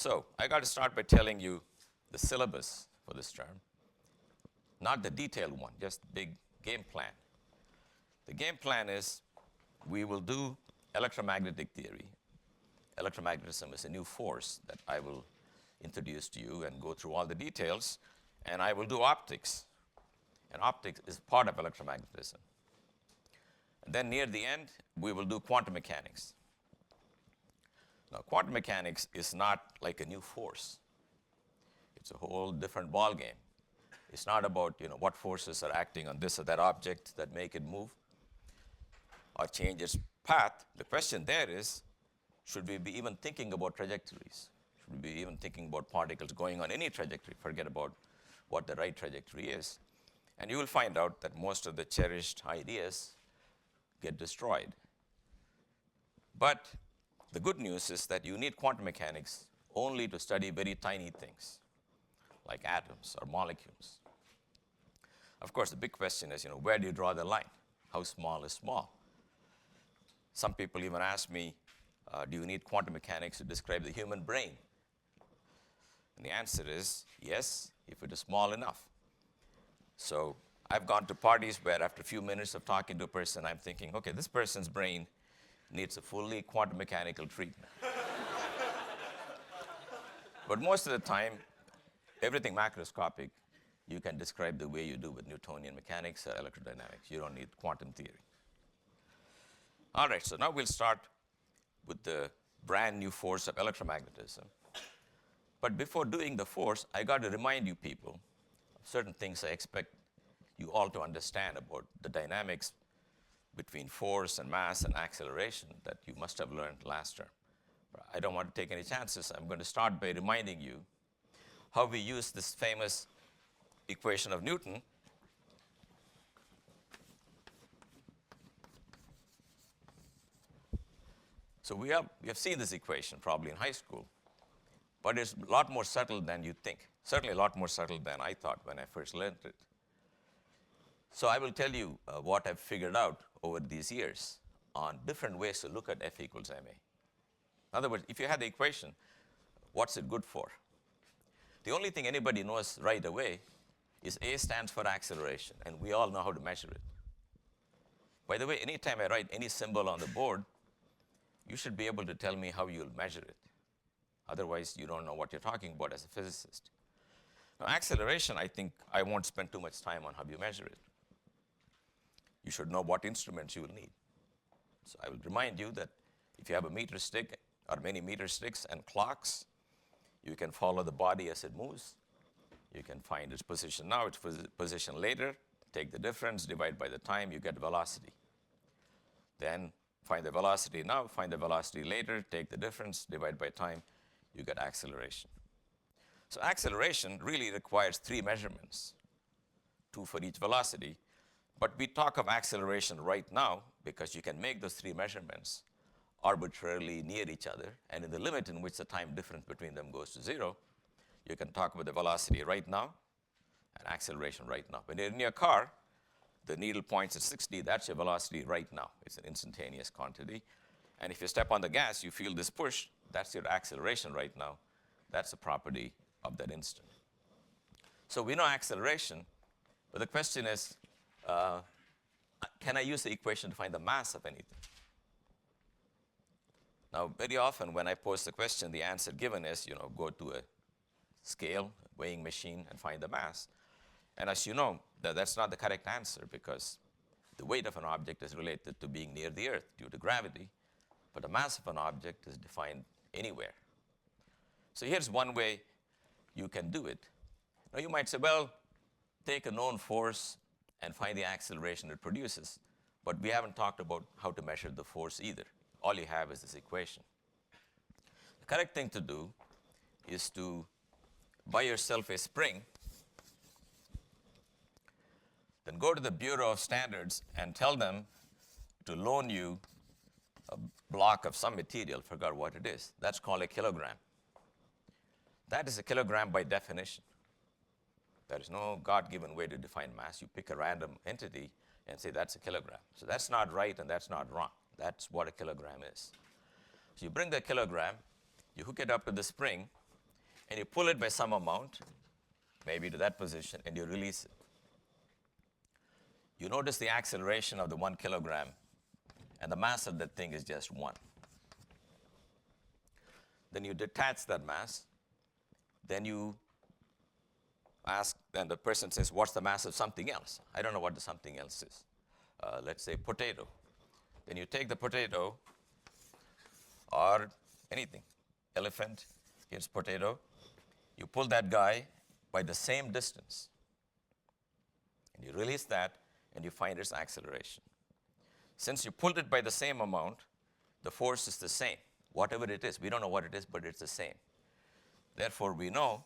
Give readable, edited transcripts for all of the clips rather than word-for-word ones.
So I got to start by telling you the syllabus for this term, not the detailed one, just the big game plan. The game plan is we will do electromagnetic theory. Electromagnetism is a new force that I will introduce to you and go through all the details. And I will do optics. And optics is part of electromagnetism. And then near the end, we will do quantum mechanics. Now, quantum mechanics is not like a new force. It's a whole different ballgame. It's not about what forces are acting on this or that object that make it move or change its path. The question there is, should we be even thinking about trajectories? Should we be even thinking about particles going on any trajectory? Forget about what the right trajectory is. And you will find out that most of the cherished ideas get destroyed. But the good news is that you need quantum mechanics only to study very tiny things, like atoms or molecules. Of course, the big question is, where do you draw the line? How small is small? Some people even ask me, do you need quantum mechanics to describe the human brain? And the answer is yes, if it is small enough. So I've gone to parties where after a few minutes of talking to a person, I'm thinking, okay, this person's brain needs a fully quantum mechanical treatment. But most of the time, everything macroscopic, you can describe the way you do with Newtonian mechanics or electrodynamics. You don't need quantum theory. All right, so now we'll start with the brand new force of electromagnetism. But before doing the force, I got to remind you people of certain things I expect you all to understand about the dynamics between force and mass and acceleration that you must have learned last term. I don't want to take any chances. I'm going to start by reminding you how we use this famous equation of Newton. So we have seen this equation probably in high school, but it's a lot more subtle than you think. Certainly a lot more subtle than I thought when I first learned it. So I will tell you what I've figured out over these years on different ways to look at F equals ma. In other words, if you had the equation, what's it good for? The only thing anybody knows right away is A stands for acceleration, and we all know how to measure it. By the way, anytime I write any symbol on the board, you should be able to tell me how you'll measure it. Otherwise, you don't know what you're talking about as a physicist. Now, acceleration, I think I won't spend too much time on how you measure it. You should know what instruments you will need. So I will remind you that if you have a meter stick or many meter sticks and clocks, you can follow the body as it moves. You can find its position now, its position later, take the difference, divide by the time, you get velocity. Then find the velocity now, find the velocity later, take the difference, divide by time, you get acceleration. So acceleration really requires 3 measurements, 2 for each velocity. But we talk of acceleration right now because you can make those 3 measurements arbitrarily near each other, and in the limit in which the time difference between them goes to 0, you can talk about the velocity right now and acceleration right now. When you're in your car, the needle points at 60, that's your velocity right now. It's an instantaneous quantity. And if you step on the gas, you feel this push, that's your acceleration right now. That's a property of that instant. So we know acceleration, but the question is, can I use the equation to find the mass of anything? Now, very often when I pose the question, the answer given is, go to a scale, weighing machine, and find the mass. And as you know, that's not the correct answer because the weight of an object is related to being near the Earth due to gravity, but the mass of an object is defined anywhere. So here's one way you can do it. Now you might say, well, take a known force and find the acceleration it produces, but we haven't talked about how to measure the force either. All you have is this equation. The correct thing to do is to buy yourself a spring, then go to the Bureau of Standards and tell them to loan you a block of some material, forgot what it is. That's called a kilogram. That is a kilogram by definition. There is no God-given way to define mass. You pick a random entity and say that's a kilogram. So that's not right and that's not wrong. That's what a kilogram is. So you bring the kilogram, you hook it up to the spring, and you pull it by some amount, maybe to that position, and you release it. You notice the acceleration of the 1 kilogram, and the mass of that thing is just 1. Then you detach that mass. Then you ask, then the person says, what's the mass of something else? I don't know what the something else is. Let's say potato. Then you take the potato or anything, elephant, here's potato. You pull that guy by the same distance. And you release that, and you find its acceleration. Since you pulled it by the same amount, the force is the same. Whatever it is, we don't know what it is, but it's the same. Therefore, we know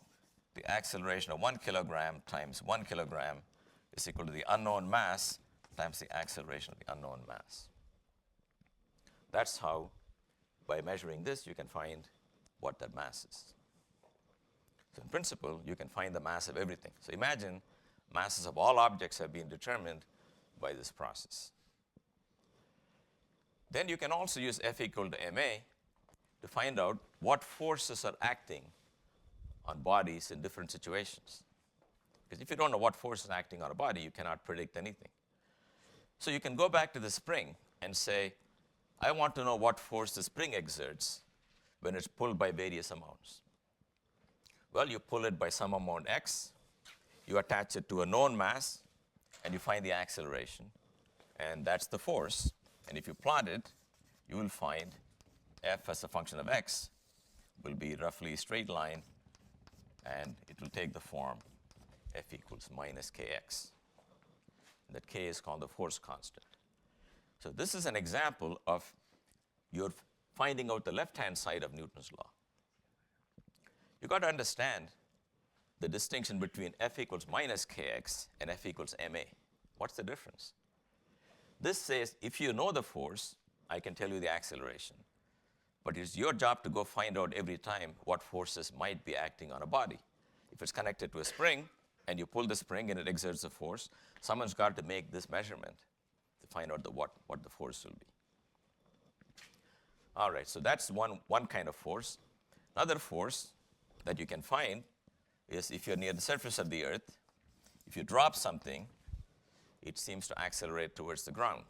the acceleration of 1 kilogram times 1 kilogram is equal to the unknown mass times the acceleration of the unknown mass. That's how, by measuring this, you can find what that mass is. So in principle, you can find the mass of everything. So imagine masses of all objects have been determined by this process. Then you can also use F equal to ma to find out what forces are acting on bodies in different situations. Because if you don't know what force is acting on a body, you cannot predict anything. So you can go back to the spring and say, I want to know what force the spring exerts when it's pulled by various amounts. Well, you pull it by some amount x, you attach it to a known mass, and you find the acceleration, and that's the force. And if you plot it, you will find f as a function of x will be roughly a straight line, and it will take the form f equals minus kx. That k is called the force constant. So this is an example of you're finding out the left-hand side of Newton's law. You've got to understand the distinction between f equals minus kx and f equals ma. What's the difference? This says if you know the force, I can tell you the acceleration. But it's your job to go find out every time what forces might be acting on a body. If it's connected to a spring, and you pull the spring and it exerts a force, someone's got to make this measurement to find out what the force will be. All right, so that's one kind of force. Another force that you can find is if you're near the surface of the earth, if you drop something, it seems to accelerate towards the ground.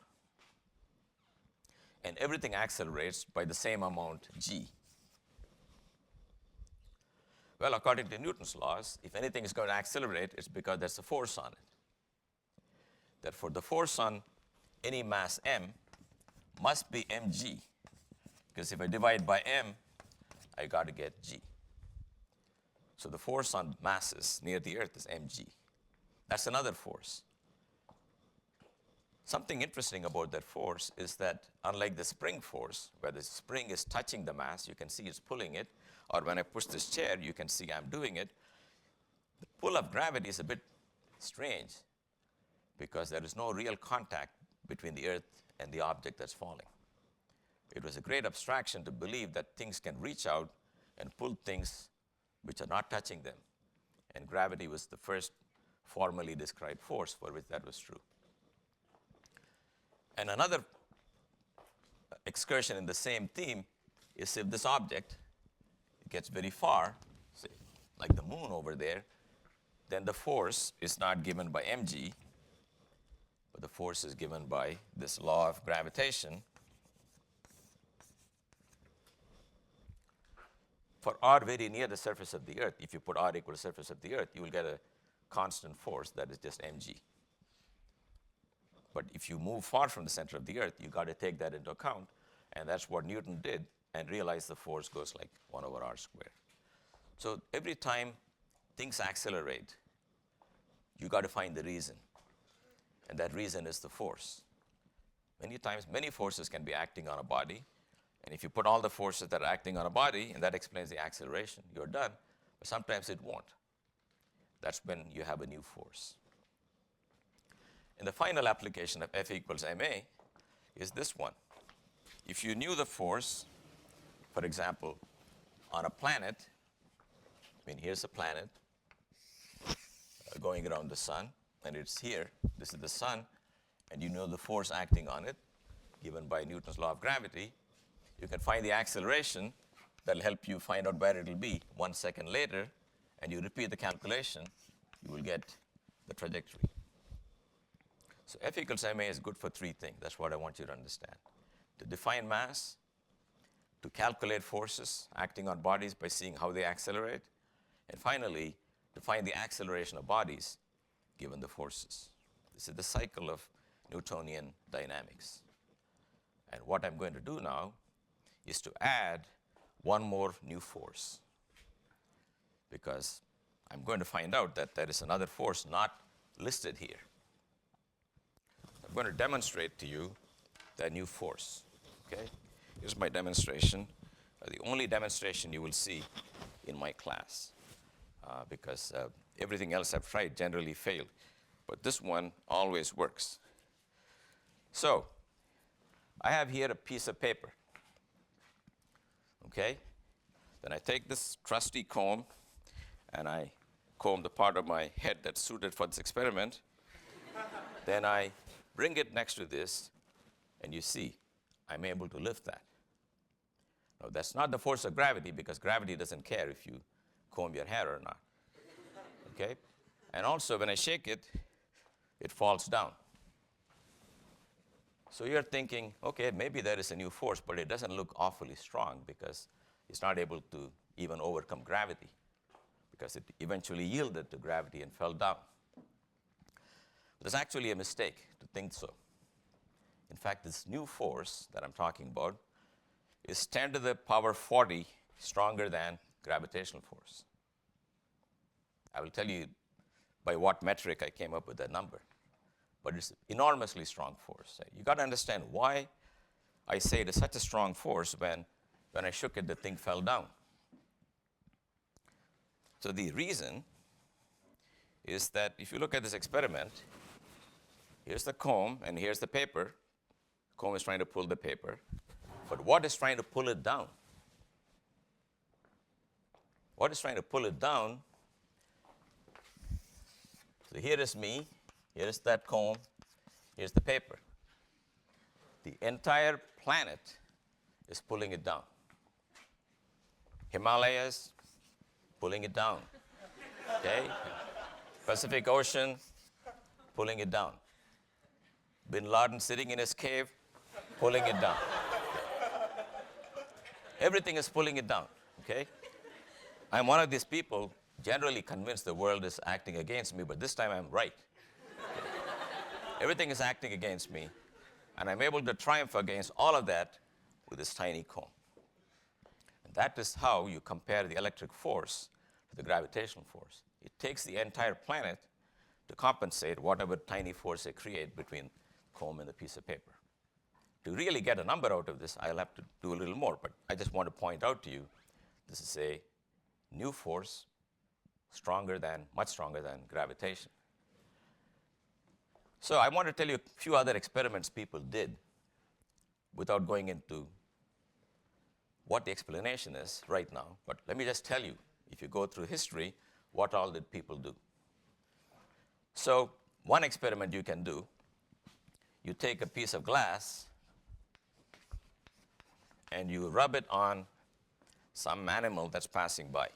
And everything accelerates by the same amount, g. Well, according to Newton's laws, if anything is going to accelerate, it's because there's a force on it. Therefore, the force on any mass m must be mg, because if I divide by m, I got to get g. So the force on masses near the earth is mg. That's another force. Something interesting about that force is that unlike the spring force, where the spring is touching the mass, you can see it's pulling it, or when I push this chair, you can see I'm doing it. The pull of gravity is a bit strange because there is no real contact between the earth and the object that's falling. It was a great abstraction to believe that things can reach out and pull things which are not touching them. And gravity was the first formally described force for which that was true. And another excursion in the same theme is if this object gets very far, say like the moon over there, then the force is not given by mg, but the force is given by this law of gravitation. For r very near the surface of the earth, if you put r equal to surface of the earth, you will get a constant force that is just mg. But if you move far from the center of the earth, you've got to take that into account, and that's what Newton did, and realized the force goes like 1 over r squared. So every time things accelerate, you've got to find the reason, and that reason is the force. Many times, many forces can be acting on a body, and if you put all the forces that are acting on a body, and that explains the acceleration, you're done, but sometimes it won't. That's when you have a new force. And the final application of F equals ma is this one. If you knew the force, for example, on a planet, I mean, here's a planet going around the sun, and it's here, this is the sun, and you know the force acting on it, given by Newton's law of gravity, you can find the acceleration that'll help you find out where it'll be 1 second later, and you repeat the calculation, you will get the trajectory. So F equals ma is good for three things. That's what I want you to understand. To define mass, to calculate forces acting on bodies by seeing how they accelerate, and finally, to find the acceleration of bodies given the forces. This is the cycle of Newtonian dynamics. And what I'm going to do now is to add one more new force, because I'm going to find out that there is another force not listed here. I'm going to demonstrate to you that new force. Okay? Here's my demonstration, the only demonstration you will see in my class, because everything else I've tried generally failed. But this one always works. So I have here a piece of paper. Okay? Then I take this trusty comb and I comb the part of my head that's suited for this experiment. Then I bring it next to this, and you see, I'm able to lift that. Now, that's not the force of gravity, because gravity doesn't care if you comb your hair or not. Okay? And also, when I shake it, it falls down. So you're thinking, okay, maybe there is a new force, but it doesn't look awfully strong because it's not able to even overcome gravity, because it eventually yielded to gravity and fell down. There's actually a mistake to think so. In fact, this new force that I'm talking about is 10 to the power 40 stronger than gravitational force. I will tell you by what metric I came up with that number. But it's an enormously strong force. You got to understand why I say it is such a strong force when I shook it, the thing fell down. So the reason is that if you look at this experiment, here's the comb and here's the paper. The comb is trying to pull the paper. But what is trying to pull it down? What is trying to pull it down? So here is me. Here's that comb. Here's the paper. The entire planet is pulling it down. Himalayas, pulling it down. Okay? Pacific Ocean, pulling it down. Bin Laden sitting in his cave, pulling it down. Okay? Everything is pulling it down. Okay? I'm one of these people generally convinced the world is acting against me, but this time I'm right. Okay? Everything is acting against me, and I'm able to triumph against all of that with this tiny comb. And that is how you compare the electric force to the gravitational force. It takes the entire planet to compensate whatever tiny force they create between the comb and the piece of paper. To really get a number out of this, I'll have to do a little more, but I just want to point out to you, this is a new force, much stronger than gravitation. So I want to tell you a few other experiments people did without going into what the explanation is right now. But let me just tell you, if you go through history, what all did people do? So one experiment you can do, you take a piece of glass and you rub it on some animal that's passing by.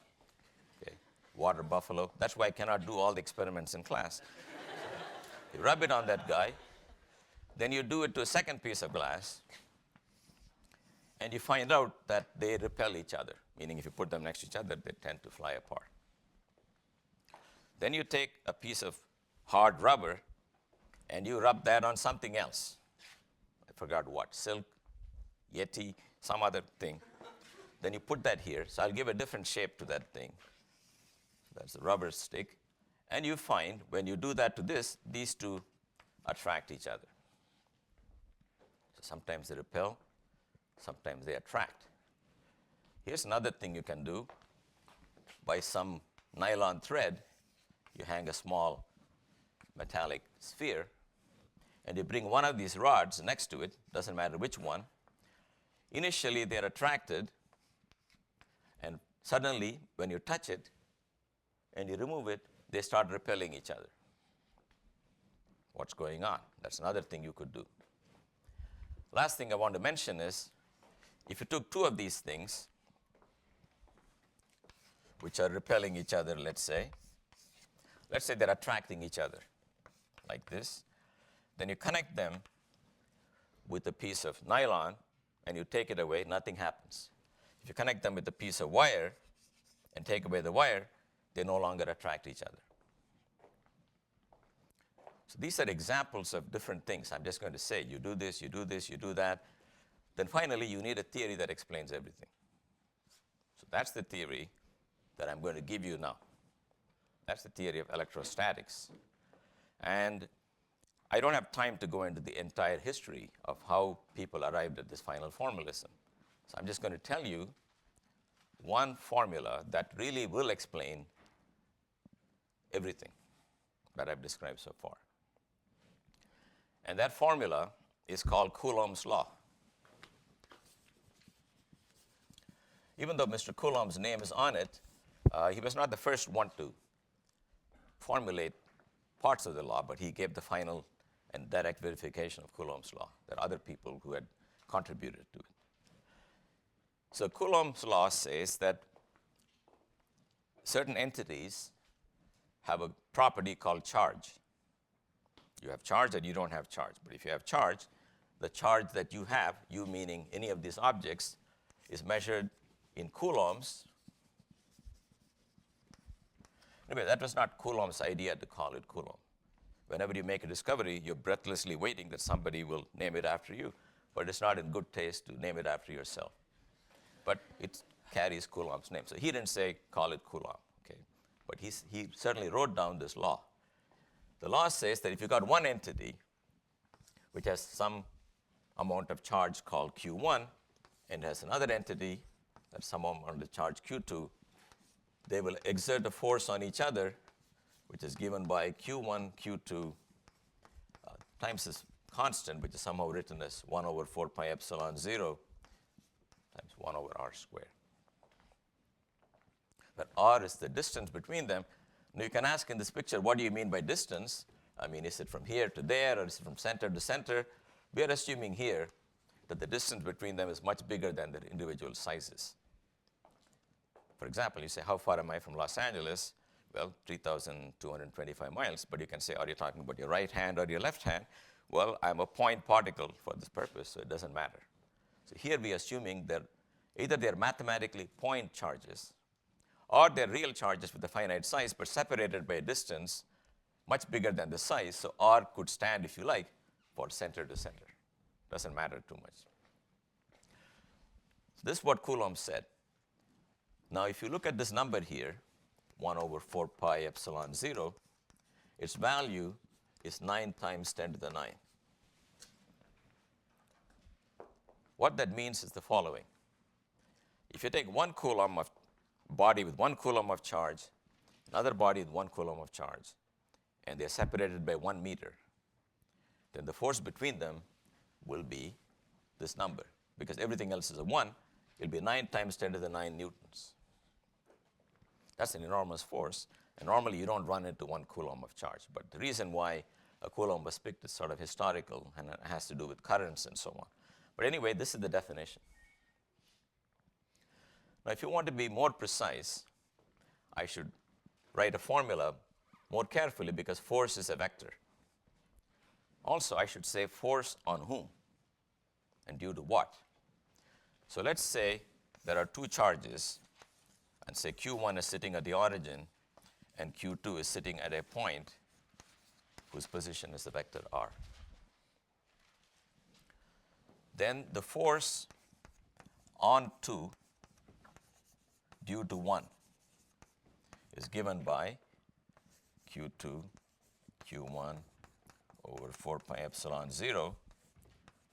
Okay? Water buffalo. That's why I cannot do all the experiments in class. You rub it on that guy, then you do it to a second piece of glass, and you find out that they repel each other, meaning if you put them next to each other, they tend to fly apart. Then you take a piece of hard rubber, and you rub that on something else. I forgot what, silk, Yeti, some other thing. Then you put that here, so I'll give a different shape to that thing. That's the rubber stick. And you find, when you do that to this, these two attract each other. So sometimes they repel, sometimes they attract. Here's another thing you can do. By some nylon thread, you hang a small metallic sphere, and you bring one of these rods next to it, doesn't matter which one. Initially, they're attracted, and suddenly, when you touch it and you remove it, they start repelling each other. What's going on? That's another thing you could do. Last thing I want to mention is, if you took two of these things which are repelling each other, let's say. Let's say they're attracting each other, like this. Then you connect them with a piece of nylon, and you take it away, nothing happens. If you connect them with a piece of wire and take away the wire, they no longer attract each other. So these are examples of different things. I'm just going to say, you do this, you do this, you do that. Then finally, you need a theory that explains everything. So that's the theory that I'm going to give you now. That's the theory of electrostatics. And I don't have time to go into the entire history of how people arrived at this final formalism. So I'm just going to tell you one formula that really will explain everything that I've described so far. And that formula is called Coulomb's law. Even though Mr. Coulomb's name is on it, he was not the first one to formulate parts of the law, but he gave the final and direct verification of Coulomb's law. There are other people who had contributed to it. So Coulomb's law says that certain entities have a property called charge. You have charge and you don't have charge. But if you have charge, the charge that you have, you meaning any of these objects, is measured in coulombs. Anyway, that was not Coulomb's idea to call it Coulomb. Whenever you make a discovery, you're breathlessly waiting that somebody will name it after you. But it's not in good taste to name it after yourself. But it carries Coulomb's name. So he didn't say, call it Coulomb. Okay? But he certainly wrote down this law. The law says that if you've got one entity which has some amount of charge called Q1 and has another entity that's some amount of charge Q2, they will exert a force on each other, which is given by Q1, Q2 times this constant, which is somehow written as 1 over 4 pi epsilon 0 times 1 over r squared. But r is the distance between them. Now you can ask in this picture, what do you mean by distance? I mean, is it from here to there, or is it from center to center? We are assuming here that the distance between them is much bigger than their individual sizes. For example, you say, how far am I from Los Angeles? Well, 3,225 miles. But you can say, are you talking about your right hand or your left hand? Well, I'm a point particle for this purpose, so it doesn't matter. So here we are assuming that either they're mathematically point charges, or they're real charges with a finite size, but separated by a distance much bigger than the size. So r could stand, if you like, for center to center. Doesn't matter too much. So this is what Coulomb said. Now, if you look at this number here, 1 over 4 pi epsilon 0, its value is 9 times 10 to the 9. What that means is the following. If you take one Coulomb of body with 1 Coulomb of charge, another body with 1 Coulomb of charge, and they're separated by 1 meter, then the force between them will be this number. Because everything else is a 1, it'll be 9 times 10 to the 9 newtons. That's an enormous force. And normally you don't run into 1 Coulomb of charge. But the reason why a Coulomb was picked is sort of historical, and it has to do with currents and so on. But anyway, this is the definition. Now, if you want to be more precise, I should write a formula more carefully, because force is a vector. Also, I should say force on whom and due to what. So let's say there are 2 charges, and say Q1 is sitting at the origin and Q2 is sitting at a point whose position is the vector r. Then the force on 2 due to 1 is given by Q2, Q1 over 4 pi epsilon 0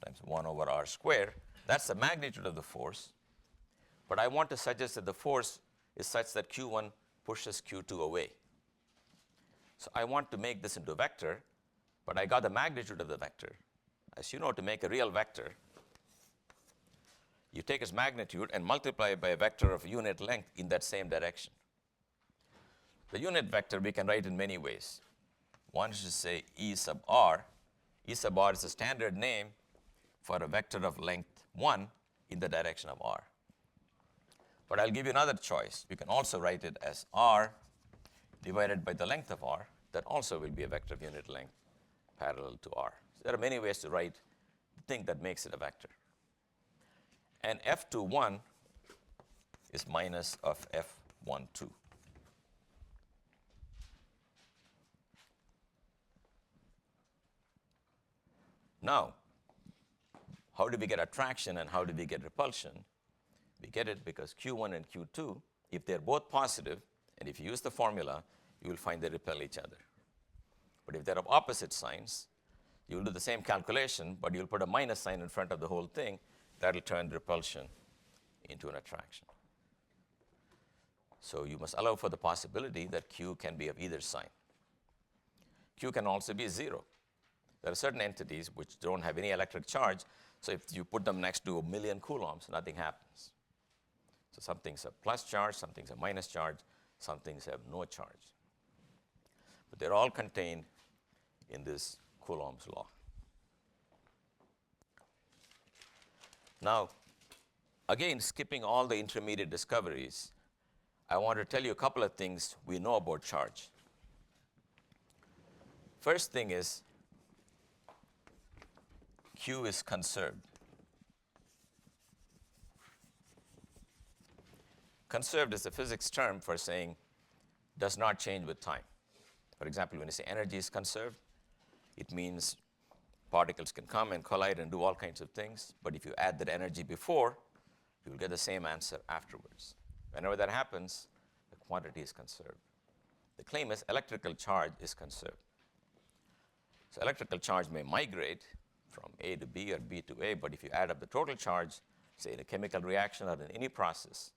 times 1 over r squared. That's the magnitude of the force. But I want to suggest that the force is such that Q1 pushes Q2 away. So I want to make this into a vector, but I got the magnitude of the vector. As you know, to make a real vector, you take its magnitude and multiply it by a vector of unit length in that same direction. The unit vector we can write in many ways. One is to say E sub r. E sub r is a standard name for a vector of length 1 in the direction of r. But I'll give you another choice. You can also write it as r divided by the length of r. That also will be a vector of unit length parallel to r. So there are many ways to write the thing that makes it a vector. And F21 is minus of F12. Now, how do we get attraction and how do we get repulsion? We get it because Q1 and Q2, if they're both positive, and if you use the formula, you will find they repel each other. But if they're of opposite signs, you will do the same calculation, but you'll put a minus sign in front of the whole thing. That will turn repulsion into an attraction. So you must allow for the possibility that Q can be of either sign. Q can also be 0. There are certain entities which don't have any electric charge, so if you put them next to a million coulombs, nothing happens. So some things have plus charge, some things have minus charge, some things have no charge. But they're all contained in this Coulomb's law. Now, again, skipping all the intermediate discoveries, I want to tell you a couple of things we know about charge. First thing is, Q is conserved. Conserved is a physics term for saying does not change with time. For example, when you say energy is conserved, it means particles can come and collide and do all kinds of things, but if you add that energy before, you will get the same answer afterwards. Whenever that happens, the quantity is conserved. The claim is electrical charge is conserved. So electrical charge may migrate from A to B or B to A, but if you add up the total charge, say in a chemical reaction or in any process,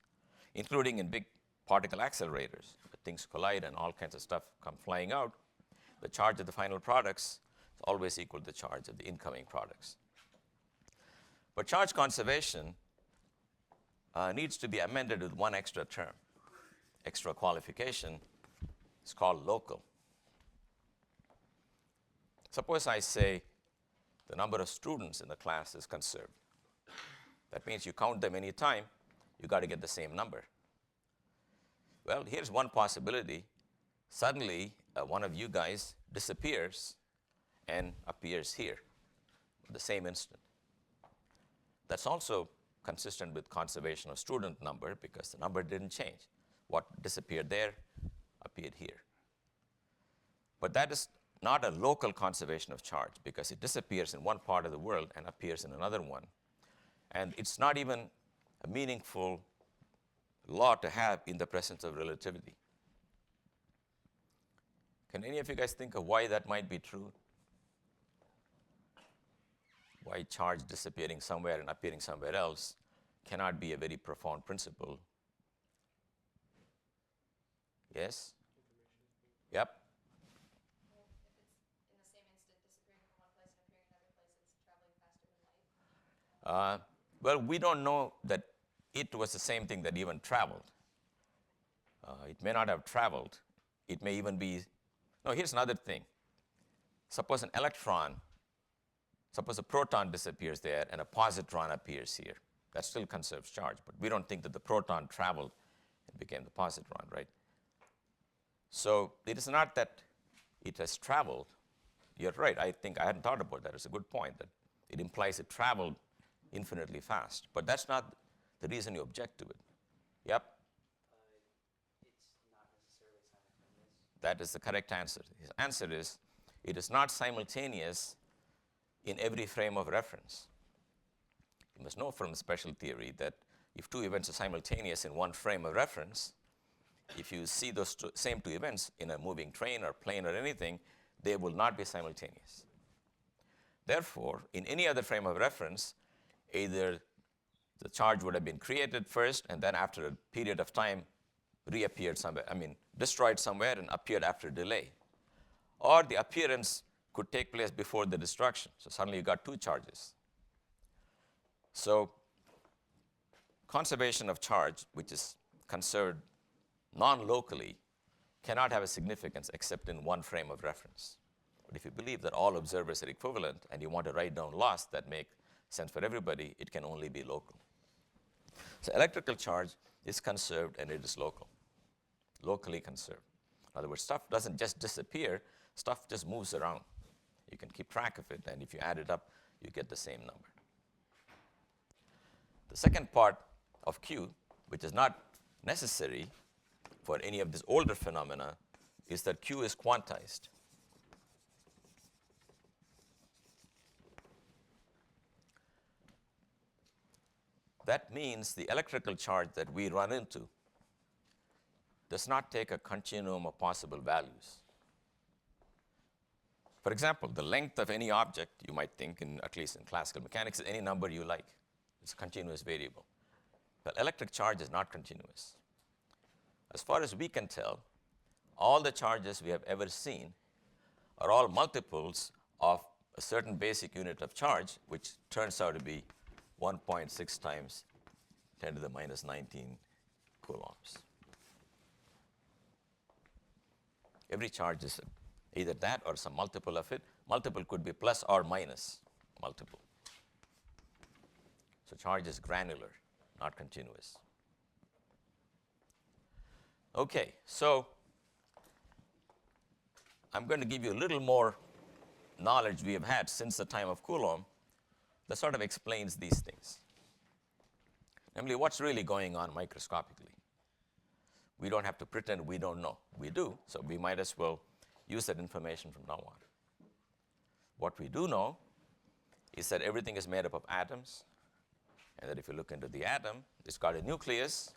including in big particle accelerators, where things collide and all kinds of stuff come flying out, the charge of the final products is always equal to the charge of the incoming products. But charge conservation needs to be amended with one extra term, extra qualification. It's called local. Suppose I say the number of students in the class is conserved. That means you count them any time, you got to get the same number. Well, here's one possibility. Suddenly, one of you guys disappears and appears here at the same instant. That's also consistent with conservation of student number because the number didn't change. What disappeared there appeared here. But that is not a local conservation of charge because it disappears in one part of the world and appears in another one. And it's not even a meaningful law to have in the presence of relativity. Can any of you guys think of why that might be true? Why charge disappearing somewhere and appearing somewhere else cannot be a very profound principle? Yes? Yep. Well, we don't know that it was the same thing that even traveled. It may not have traveled. It may even be. No, here's another thing. Suppose an electron, suppose a proton disappears there and a positron appears here. That still conserves charge, but we don't think that the proton traveled and became the positron, right? So it is not that it has traveled. You're right. I think I hadn't thought about that. It's a good point that it implies it traveled infinitely fast. But that's not the reason you object to it. Yep? It's not necessarily simultaneous. That is the correct answer. His answer is, it is not simultaneous in every frame of reference. You must know from special theory that if two events are simultaneous in one frame of reference, if you see those same two events in a moving train or plane or anything, they will not be simultaneous. Therefore, in any other frame of reference, either the charge would have been created first and then after a period of time reappeared somewhere, destroyed somewhere and appeared after a delay. Or the appearance could take place before the destruction. So suddenly you got two charges. So conservation of charge, which is conserved non-locally, cannot have a significance except in one frame of reference. But if you believe that all observers are equivalent and you want to write down laws that make sense for everybody, it can only be local. So electrical charge is conserved and it is local, locally conserved. In other words, stuff doesn't just disappear, stuff just moves around. You can keep track of it, and if you add it up, you get the same number. The second part of Q, which is not necessary for any of these older phenomena, is that Q is quantized. That means the electrical charge that we run into does not take a continuum of possible values. For example, the length of any object, you might think, at least in classical mechanics, is any number you like. It's a continuous variable. But electric charge is not continuous. As far as we can tell, all the charges we have ever seen are all multiples of a certain basic unit of charge, which turns out to be 1.6 times 10 to the minus 19 coulombs. Every charge is either that or some multiple of it. Multiple could be plus or minus multiple. So charge is granular, not continuous. Okay, so I'm going to give you a little more knowledge we have had since the time of Coulomb that sort of explains these things. Namely, what's really going on microscopically. We don't have to pretend we don't know. We do, so we might as well use that information from now on. What we do know is that everything is made up of atoms, and that if you look into the atom, it's got a nucleus,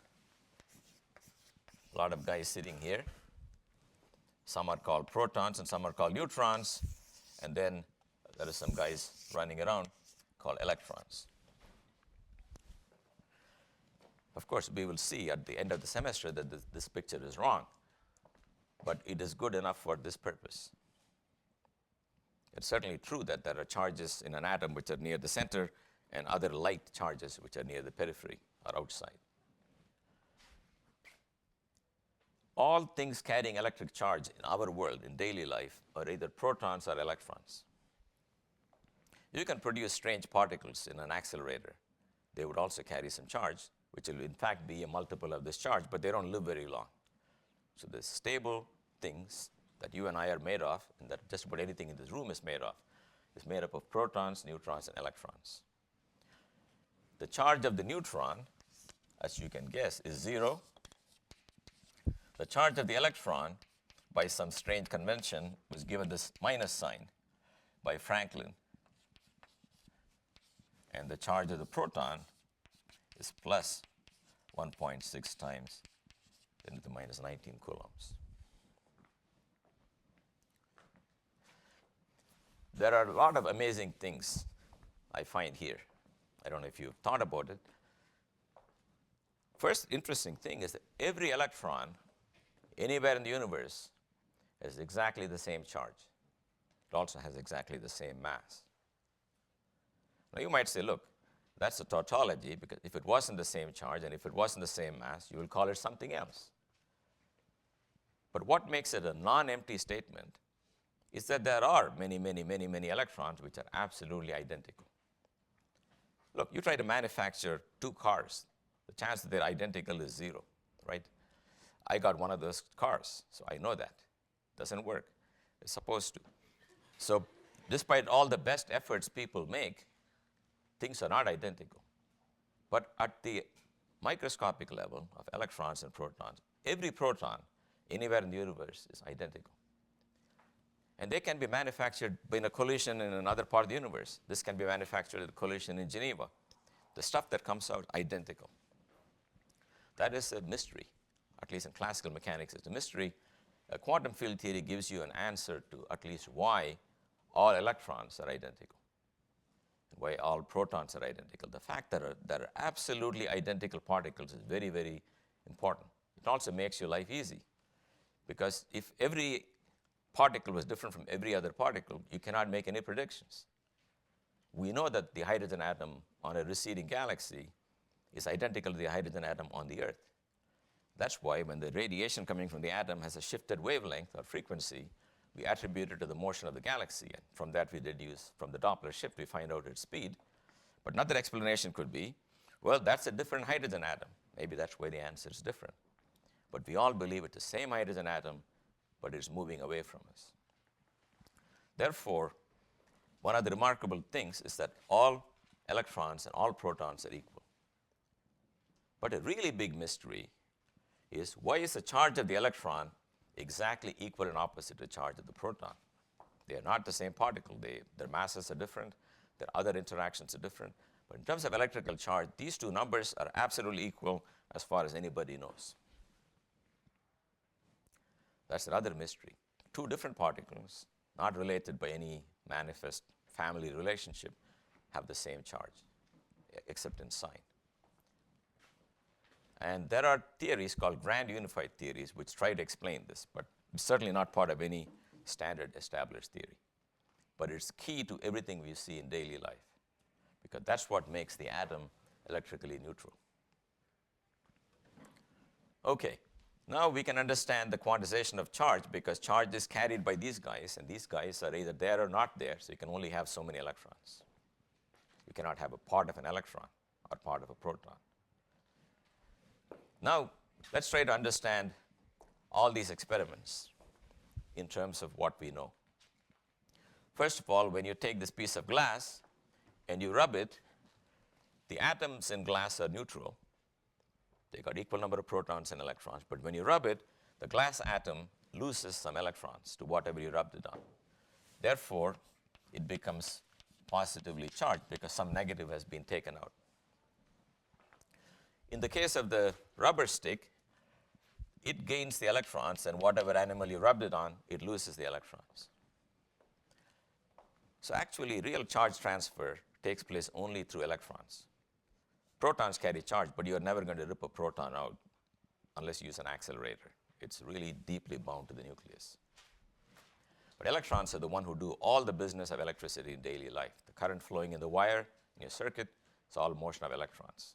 a lot of guys sitting here. Some are called protons and some are called neutrons, and then there are some guys running around called electrons. Of course, we will see at the end of the semester that this picture is wrong, but it is good enough for this purpose. It's certainly true that there are charges in an atom which are near the center and other light charges which are near the periphery or outside. All things carrying electric charge in our world, in daily life, are either protons or electrons. You can produce strange particles in an accelerator. They would also carry some charge, which will in fact be a multiple of this charge, but they don't live very long. So the stable things that you and I are made of, and that just about anything in this room is made up of protons, neutrons, and electrons. The charge of the neutron, as you can guess, is 0. The charge of the electron, by some strange convention, was given this minus sign by Franklin. And the charge of the proton is plus 1.6 times 10 to the minus 19 coulombs. There are a lot of amazing things I find here. I don't know if you've thought about it. First interesting thing is that every electron anywhere in the universe has exactly the same charge. It also has exactly the same mass. Now you might say, look, that's a tautology, because if it wasn't the same charge and if it wasn't the same mass, you will call it something else. But what makes it a non-empty statement is that there are many electrons which are absolutely identical. Look, you try to manufacture 2 cars. The chance that they're identical is 0, right? I got one of those cars, so I know that. Doesn't work. It's supposed to. So despite all the best efforts people make, things are not identical. But at the microscopic level of electrons and protons, every proton anywhere in the universe is identical. And they can be manufactured in a collision in another part of the universe. This can be manufactured at a collision in Geneva. The stuff that comes out, identical. That is a mystery. At least in classical mechanics, it's a mystery. Quantum field theory gives you an answer to at least why all electrons are identical, and why all protons are identical. The fact that there are absolutely identical particles is very, very important. It also makes your life easy, because if every particle was different from every other particle, you cannot make any predictions. We know that the hydrogen atom on a receding galaxy is identical to the hydrogen atom on the Earth. That's why when the radiation coming from the atom has a shifted wavelength or frequency, we attribute it to the motion of the galaxy. And from that we deduce, from the Doppler shift, we find out its speed. But another explanation could be, well, that's a different hydrogen atom. Maybe that's why the answer is different. But we all believe it's the same hydrogen atom, but it's moving away from us. Therefore, one of the remarkable things is that all electrons and all protons are equal. But a really big mystery is, why is the charge of the electron exactly equal and opposite to the charge of the proton? They are not the same particle. Their masses are different. Their other interactions are different. But in terms of electrical charge, these two numbers are absolutely equal as far as anybody knows. That's another mystery. Two different particles, not related by any manifest family relationship, have the same charge, except in sign. And there are theories called grand unified theories which try to explain this, but it's certainly not part of any standard established theory. But it's key to everything we see in daily life, because that's what makes the atom electrically neutral. Okay, now we can understand the quantization of charge, because charge is carried by these guys, and these guys are either there or not there, so you can only have so many electrons. You cannot have a part of an electron or part of a proton. Now, let's try to understand all these experiments in terms of what we know. First of all, when you take this piece of glass and you rub it, the atoms in glass are neutral. They got equal number of protons and electrons. But when you rub it, the glass atom loses some electrons to whatever you rubbed it on. Therefore, it becomes positively charged because some negative has been taken out. In the case of the rubber stick, it gains the electrons, and whatever animal you rubbed it on, it loses the electrons. So actually, real charge transfer takes place only through electrons. Protons carry charge, but you're never going to rip a proton out unless you use an accelerator. It's really deeply bound to the nucleus. But electrons are the one who do all the business of electricity in daily life. The current flowing in the wire, in your circuit, it's all motion of electrons.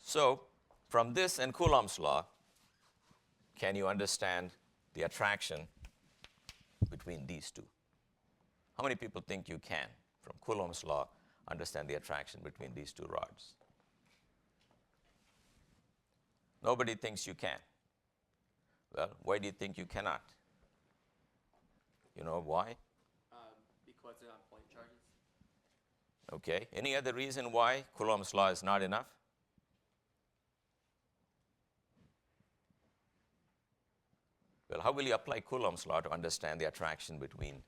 So from this and Coulomb's law, can you understand the attraction between these two? How many people think you can, from Coulomb's law, understand the attraction between these two rods? Nobody thinks you can. Well, why do you think you cannot? You know why? Because they're on point charges. Okay. Any other reason why Coulomb's law is not enough? Well, how will you apply Coulomb's law to understand the attraction between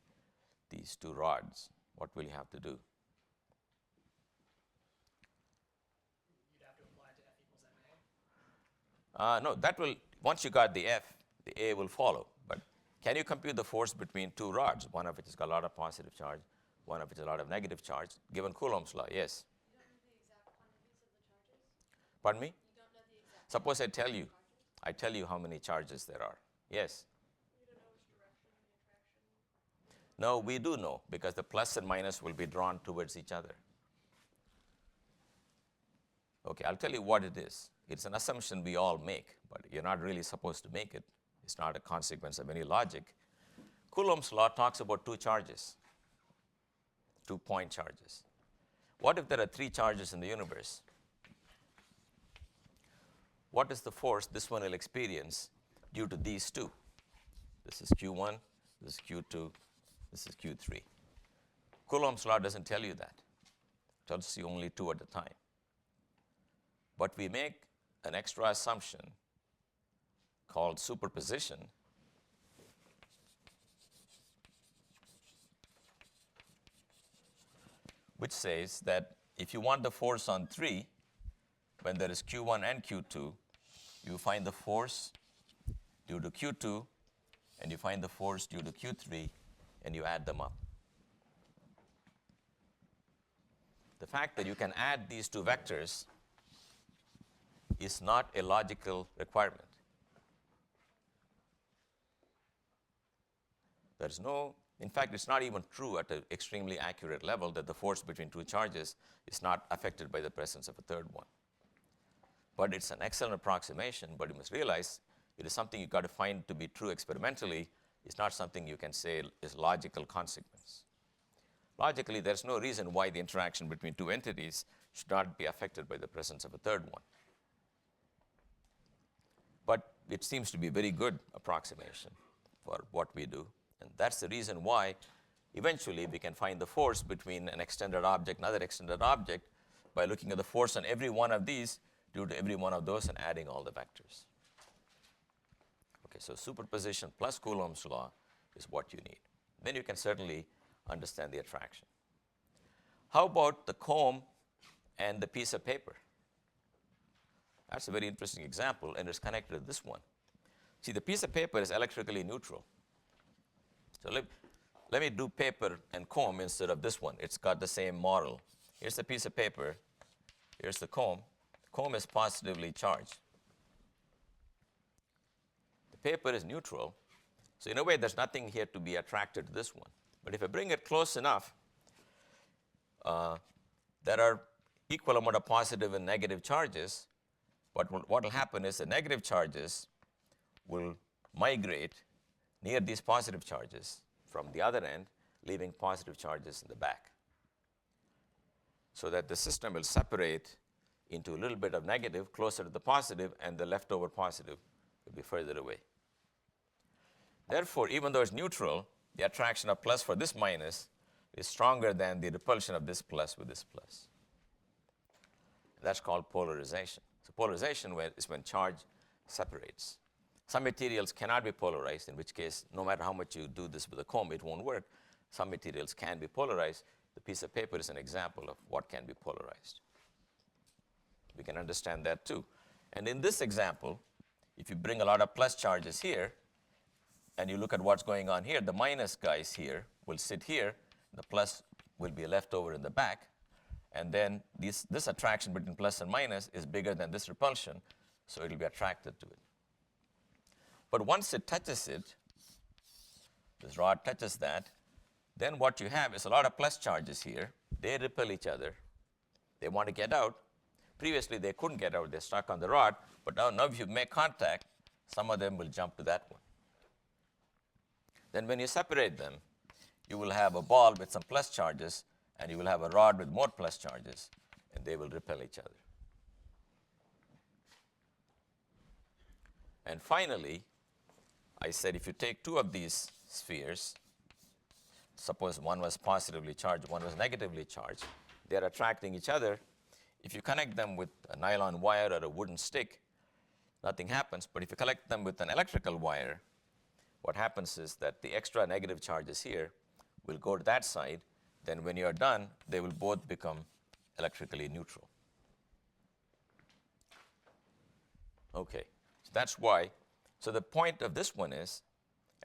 these two rods? What will you have to do? You'd have to apply it to F equals ma? No, that will, once you got the F, the A will follow. But can you compute the force between two rods, one of which has got a lot of positive charge, one of which has a lot of negative charge, given Coulomb's law? Yes. You don't know the exact quantities of the charges? Pardon me? You don't know the exact Suppose I tell you, charges? I tell you how many charges there are. Yes. You don't know which direction the attraction. No, we do know, because the plus and minus will be drawn towards each other. Okay, I'll tell you what it is. It's an assumption we all make, but you're not really supposed to make it. It's not a consequence of any logic. Coulomb's law talks about two charges, 2 point charges. What if there are 3 charges in the universe? What is the force this one will experience due to these two? This is Q1, this is Q2, this is Q3. Coulomb's law doesn't tell you that. It tells you only 2 at a time. But we make an extra assumption called superposition, which says that if you want the force on 3, when there is Q1 and Q2, you find the force due to Q2, and you find the force due to Q3, and you add them up. The fact that you can add these two vectors is not a logical requirement. There's no, in fact, it's not even true at an extremely accurate level that the force between two charges is not affected by the presence of a third one. But it's an excellent approximation, but you must realize it is something you've got to find to be true experimentally. It's not something you can say is logical consequence. Logically, there's no reason why the interaction between two entities should not be affected by the presence of a third one. But it seems to be a very good approximation for what we do. And that's the reason why eventually we can find the force between an extended object and another extended object by looking at the force on every one of these due to every one of those and adding all the vectors. Okay, so superposition plus Coulomb's law is what you need. Then you can certainly understand the attraction. How about the comb and the piece of paper? That's a very interesting example, and it's connected to this one. See, the piece of paper is electrically neutral. So let me do paper and comb instead of this one. It's got the same model. Here's the piece of paper. Here's the comb. The comb is positively charged. The paper is neutral. So in a way, there's nothing here to be attracted to this one. But if I bring it close enough, there are equal amount of positive and negative charges. But what will happen is the negative charges will migrate near these positive charges from the other end, leaving positive charges in the back. So that the system will separate into a little bit of negative closer to the positive, and the leftover positive will be further away. Therefore, even though it's neutral, the attraction of plus for this minus is stronger than the repulsion of this plus with this plus. That's called polarization. So polarization is when charge separates. Some materials cannot be polarized, in which case, no matter how much you do this with a comb, it won't work. Some materials can be polarized. The piece of paper is an example of what can be polarized. We can understand that too. And in this example, if you bring a lot of plus charges here, and you look at what's going on here, the minus guys here will sit here, the plus will be left over in the back, and then this attraction between plus and minus is bigger than this repulsion, so it will be attracted to it. But once it touches it, this rod touches that, then what you have is a lot of plus charges here. They repel each other. They want to get out. Previously, they couldn't get out. They're stuck on the rod. But now if you make contact, some of them will jump to that one. Then when you separate them, you will have a ball with some plus charges, and you will have a rod with more plus charges, and they will repel each other. And finally, I said if you take two of these spheres, suppose one was positively charged, one was negatively charged, they are attracting each other. If you connect them with a nylon wire or a wooden stick, nothing happens. But if you connect them with an electrical wire, what happens is that the extra negative charges here will go to that side. Then when you are done, they will both become electrically neutral. Okay, so that's why. So the point of this one is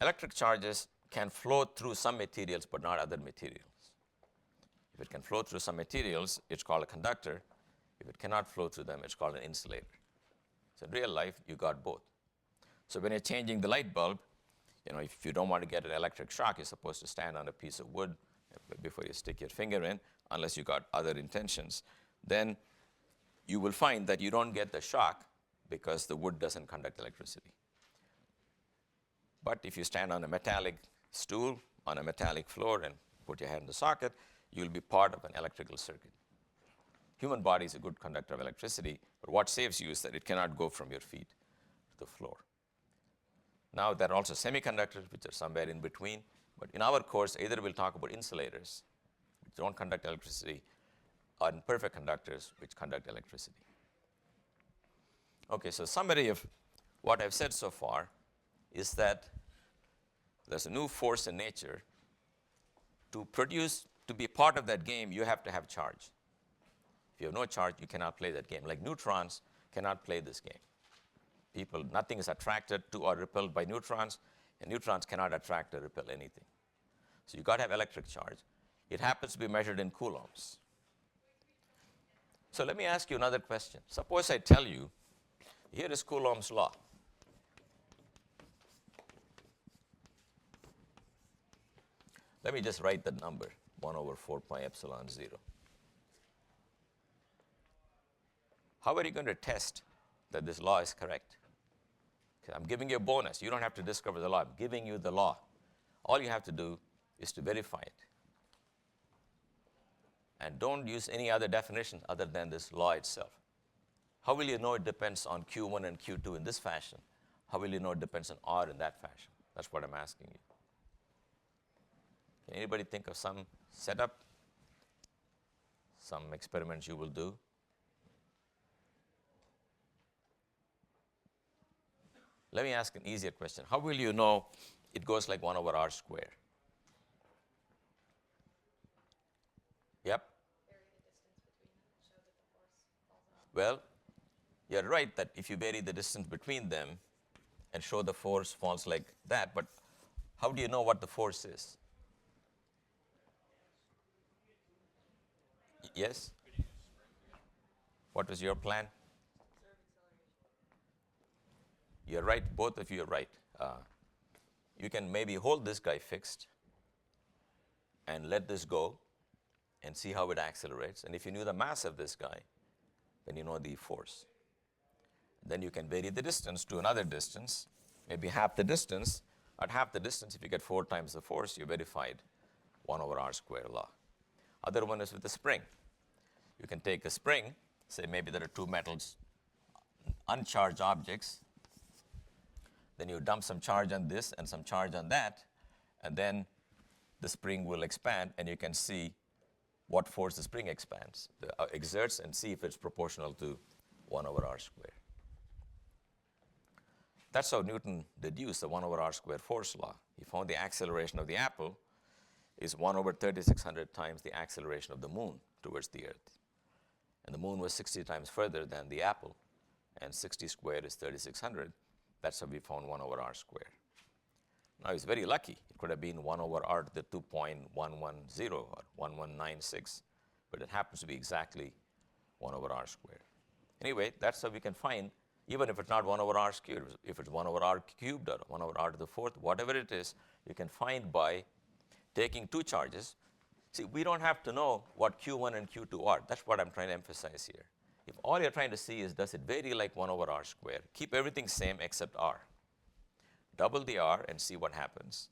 electric charges can flow through some materials but not other materials. If it can flow through some materials, it's called a conductor. If it cannot flow through them, it's called an insulator. So in real life, you got both. So when you're changing the light bulb, if you don't want to get an electric shock, you're supposed to stand on a piece of wood before you stick your finger in, unless you got other intentions. Then you will find that you don't get the shock because the wood doesn't conduct electricity. But if you stand on a metallic stool on a metallic floor and put your head in the socket, you'll be part of an electrical circuit. Human body is a good conductor of electricity, but what saves you is that it cannot go from your feet to the floor. Now, there are also semiconductors, which are somewhere in between. But in our course, either we'll talk about insulators, which don't conduct electricity, or imperfect conductors, which conduct electricity. Okay, so summary of what I've said so far is that there's a new force in nature. To be part of that game, you have to have charge. If you have no charge, you cannot play that game. Like neutrons cannot play this game. Nothing is attracted to or repelled by neutrons, and neutrons cannot attract or repel anything. So you've got to have electric charge. It happens to be measured in coulombs. So let me ask you another question. Suppose I tell you, here is Coulomb's law. Let me just write the number, 1 over 4 pi epsilon 0. How are you going to test that this law is correct? Okay, I'm giving you a bonus. You don't have to discover the law. I'm giving you the law. All you have to do is to verify it. And don't use any other definition other than this law itself. How will you know it depends on Q1 and Q2 in this fashion? How will you know it depends on R in that fashion? That's what I'm asking you. Can anybody think of some setup, some experiments you will do? Let me ask an easier question. How will you know it goes like 1 over R squared? Yep. Vary the distance between them and show that the force falls off. Well, you're right that if you vary the distance between them and show the force falls like that, but how do you know what the force is? Yes? What was your plan? You're right, both of you are right. You can maybe hold this guy fixed and let this go and see how it accelerates. And if you knew the mass of this guy, then you know the force. Then you can vary the distance to another distance, maybe half the distance. At half the distance, if you get 4 times the force, you verified 1 over R squared law. Other one is with the spring. You can take a spring, say maybe there are 2 metals, uncharged objects. Then you dump some charge on this and some charge on that, and then the spring will expand, and you can see what force the spring exerts, and see if it's proportional to 1 over R squared. That's how Newton deduced the 1 over R squared force law. He found the acceleration of the apple is 1 over 3,600 times the acceleration of the moon towards the earth. And the moon was 60 times further than the apple, and 60 squared is 3,600. That's how we found 1 over R squared. Now he's very lucky. It could have been 1 over R to the 2.110 or 1196, but it happens to be exactly 1 over R squared. Anyway, that's how we can find, even if it's not 1 over R squared, if it's 1 over R cubed or 1 over R to the 4th, whatever it is, you can find by taking 2 charges. See, we don't have to know what Q1 and Q2 are. That's what I'm trying to emphasize here. If all you're trying to see is, does it vary like 1 over R squared? Keep everything same except R. Double the R and see what happens.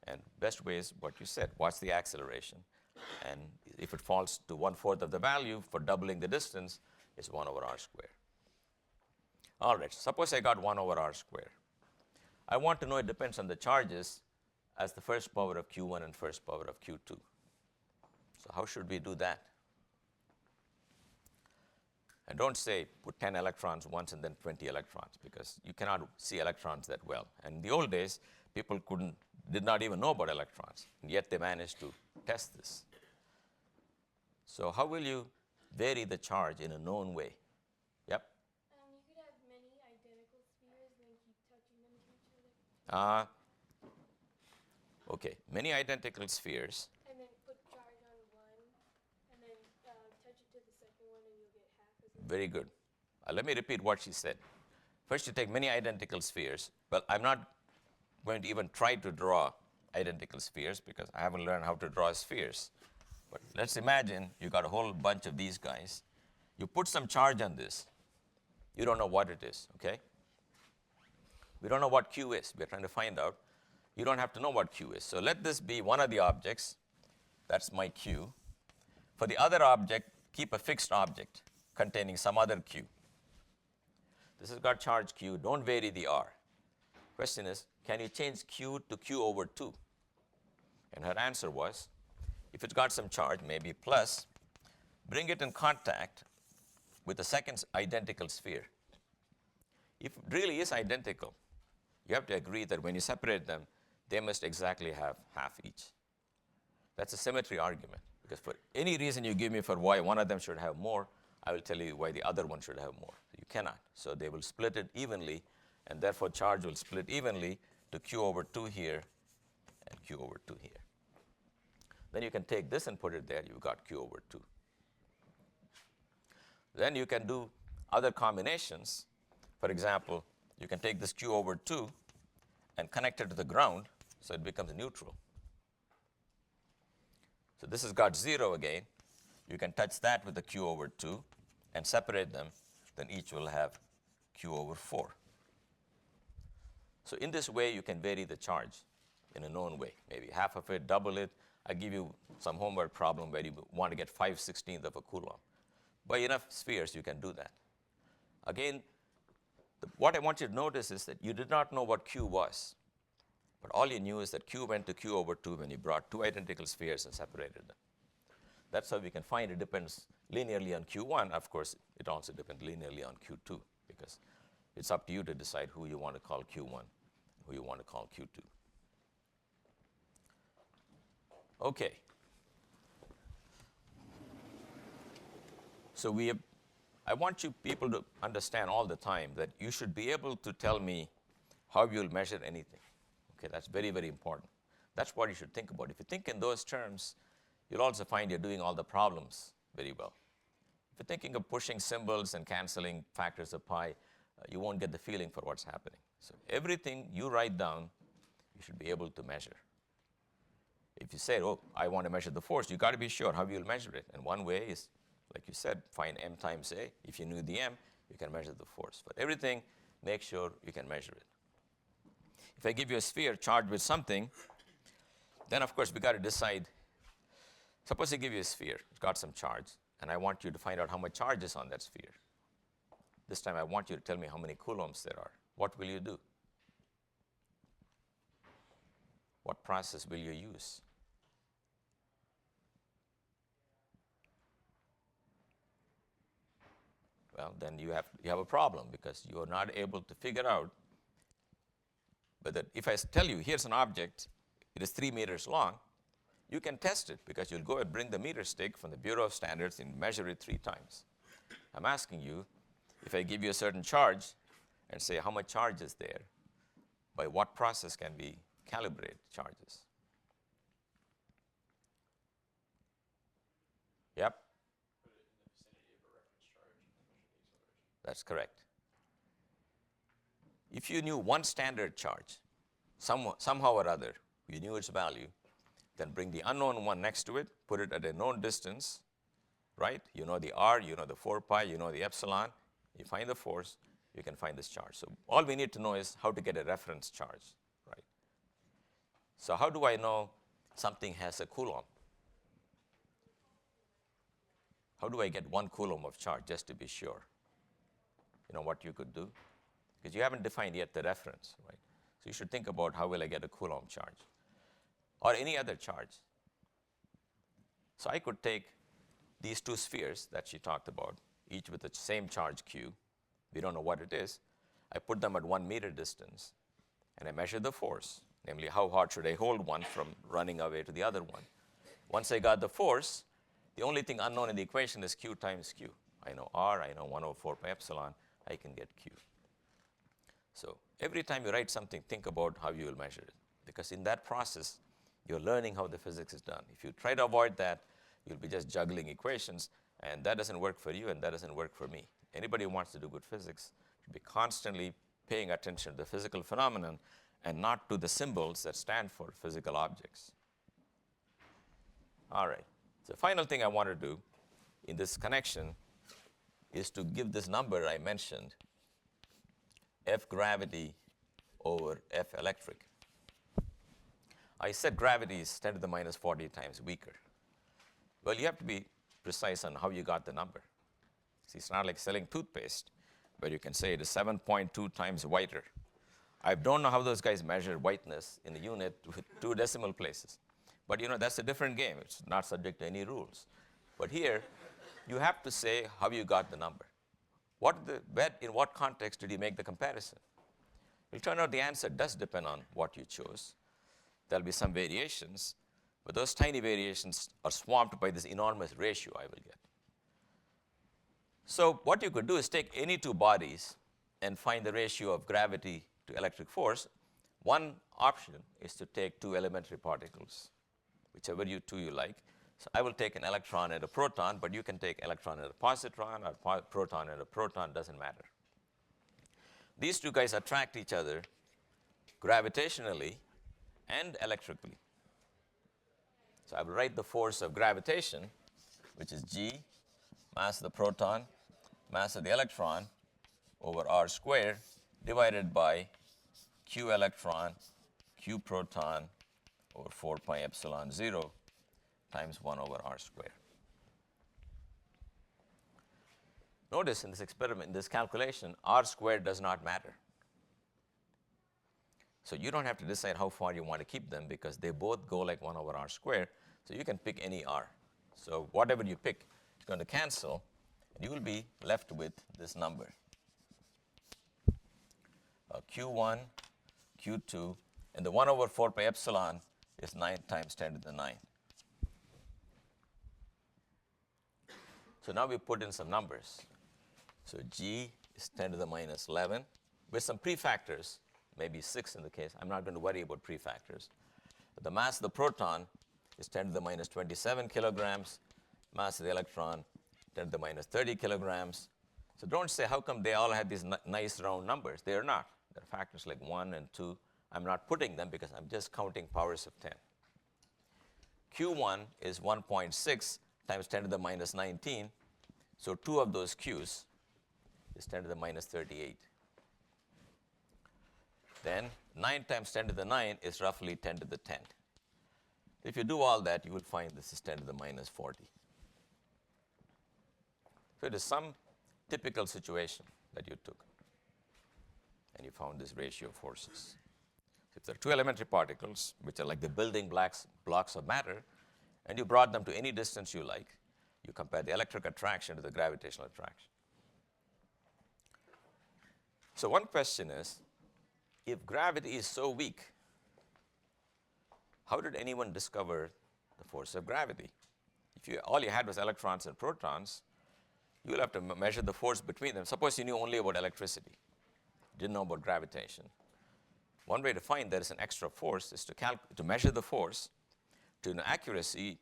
And best way is what you said, watch the acceleration. And if it falls to 1/4 of the value for doubling the distance, it's 1 over R squared. All right, suppose I got 1 over R squared. I want to know it depends on the charges as the first power of Q1 and first power of Q2. So how should we do that? And don't say put 10 electrons once and then 20 electrons, because you cannot see electrons that well. And in the old days, people did not even know about electrons, and yet they managed to test this. So how will you vary the charge in a known way? Yep? You could have many identical spheres and then keep touching them to each other. Okay, many identical spheres. And then put charge on one, and then touch it to the second one, and you'll get half as much. Very good. Let me repeat what she said. First, you take many identical spheres. Well, I'm not going to even try to draw identical spheres because I haven't learned how to draw spheres. But let's imagine you got a whole bunch of these guys. You put some charge on this. You don't know what it is, okay? We don't know what Q is. We're trying to find out. You don't have to know what Q is. So let this be one of the objects. That's my Q. For the other object, keep a fixed object containing some other Q. This has got charge Q. Don't vary the R. Question is, can you change Q to Q over 2? And her answer was, if it's got some charge, maybe plus, bring it in contact with the second identical sphere. If it really is identical, you have to agree that when you separate them, they must exactly have half each. That's a symmetry argument, because for any reason you give me for why one of them should have more, I will tell you why the other one should have more. You cannot. So they will split it evenly, and therefore charge will split evenly to Q over 2 here and Q over 2 here. Then you can take this and put it there. You've got Q over 2. Then you can do other combinations. For example, you can take this Q over 2 and connect it to the ground, so it becomes neutral. So this has got 0 again. You can touch that with the Q over 2 and separate them. Then each will have Q over 4. So in this way, you can vary the charge in a known way. Maybe half of it, double it, I give you some homework problem where you want to get 5/16 of a Coulomb. By enough spheres, you can do that. Again, what I want you to notice is that you did not know what Q was. But all you knew is that Q went to Q over 2 when you brought two identical spheres and separated them. That's how we can find it depends linearly on Q1. Of course, it also depends linearly on Q2 because it's up to you to decide who you want to call Q1 and who you want to call Q2. Okay. So I want you people to understand all the time that you should be able to tell me how you'll measure anything. Okay, that's very, very important. That's what you should think about. If you think in those terms, you'll also find you're doing all the problems very well. If you're thinking of pushing symbols and canceling factors of pi, you won't get the feeling for what's happening. So everything you write down, you should be able to measure. If you say, oh, I want to measure the force, you've got to be sure how you'll measure it. And one way is, like you said, find m times a. If you knew the m, you can measure the force. But everything, make sure you can measure it. If I give you a sphere charged with something, then of course we got to decide. Suppose I give you a sphere, it's got some charge, and I want you to find out how much charge is on that sphere. This time I want you to tell me how many coulombs there are. What will you do? What process will you use? Well, then you have a problem because you are not able to figure out whether, if I tell you, here's an object, it is 3 meters long, you can test it because you'll go and bring the meter stick from the Bureau of Standards and measure it 3 times. I'm asking you, if I give you a certain charge and say how much charge is there, by what process can we calibrate charges? Yep. Put it in the vicinity of a reference charge and measure the acceleration. That's correct. If you knew one standard charge, somehow or other, you knew its value, then bring the unknown one next to it, put it at a known distance, right? You know the r, you know the 4 pi, you know the epsilon. You find the force, you can find this charge. So all we need to know is how to get a reference charge, right? So how do I know something has a Coulomb? How do I get 1 Coulomb of charge just to be sure? You know what you could do? Because you haven't defined yet the reference, right? So you should think about how will I get a Coulomb charge or any other charge. So I could take these 2 spheres that she talked about, each with the same charge q. We don't know what it is. I put them at 1 meter distance, and I measure the force, namely how hard should I hold one from running away to the other one. Once I got the force, the only thing unknown in the equation is q times q. I know r, I know 1 over 4 pi epsilon, I can get q. So every time you write something, think about how you will measure it, because in that process, you're learning how the physics is done. If you try to avoid that, you'll be just juggling equations, and that doesn't work for you, and that doesn't work for me. Anybody who wants to do good physics should be constantly paying attention to the physical phenomenon and not to the symbols that stand for physical objects. All right. The final thing I want to do in this connection is to give this number I mentioned, F gravity over F electric. I said gravity is 10 to the minus 40 times weaker. Well, you have to be precise on how you got the number. See, it's not like selling toothpaste, where you can say it is 7.2 times whiter. I don't know how those guys measure whiteness in a unit with 2 decimal places. But, that's a different game. It's not subject to any rules. But here, you have to say how you got the number. In what context did you make the comparison? It'll turn out the answer does depend on what you chose. There'll be some variations, but those tiny variations are swamped by this enormous ratio I will get. So what you could do is take any 2 bodies and find the ratio of gravity to electric force. One option is to take 2 elementary particles, whichever 2 you like. So I will take an electron and a proton, but you can take electron and a positron, or proton and a proton, doesn't matter. These 2 guys attract each other gravitationally and electrically. So I will write the force of gravitation, which is G, mass of the proton, mass of the electron, over r squared, divided by q electron, q proton, over 4 pi epsilon 0, times 1 over r squared. Notice in this experiment, in this calculation, r squared does not matter. So you don't have to decide how far you want to keep them because they both go like 1 over r squared. So you can pick any r. So whatever you pick is going to cancel, and you will be left with this number. Q1, Q2, and the 1 over 4 pi epsilon is 9 times 10 to the 9. So now we put in some numbers. So G is 10 to the minus 11 with some prefactors, maybe 6 in the case. I'm not going to worry about prefactors. But the mass of the proton is 10 to the minus 27 kilograms. Mass of the electron, 10 to the minus 30 kilograms. So don't say, how come they all have these nice round numbers? They are not. There are factors like 1 and 2. I'm not putting them because I'm just counting powers of 10. Q1 is 1.6 times 10 to the minus 19. So 2 of those Q's is 10 to the minus 38. Then 9 times 10 to the 9 is roughly 10 to the 10. If you do all that, you will find this is 10 to the minus 40. So it is some typical situation that you took, and you found this ratio of forces. If there are two elementary particles, which are like the building blocks of matter, and you brought them to any distance you like, you compare the electric attraction to the gravitational attraction. So one question is, if gravity is so weak, how did anyone discover the force of gravity? If all you had was electrons and protons, you will have to measure the force between them. Suppose you knew only about electricity, didn't know about gravitation. One way to find there is an extra force is to measure the force to an accuracy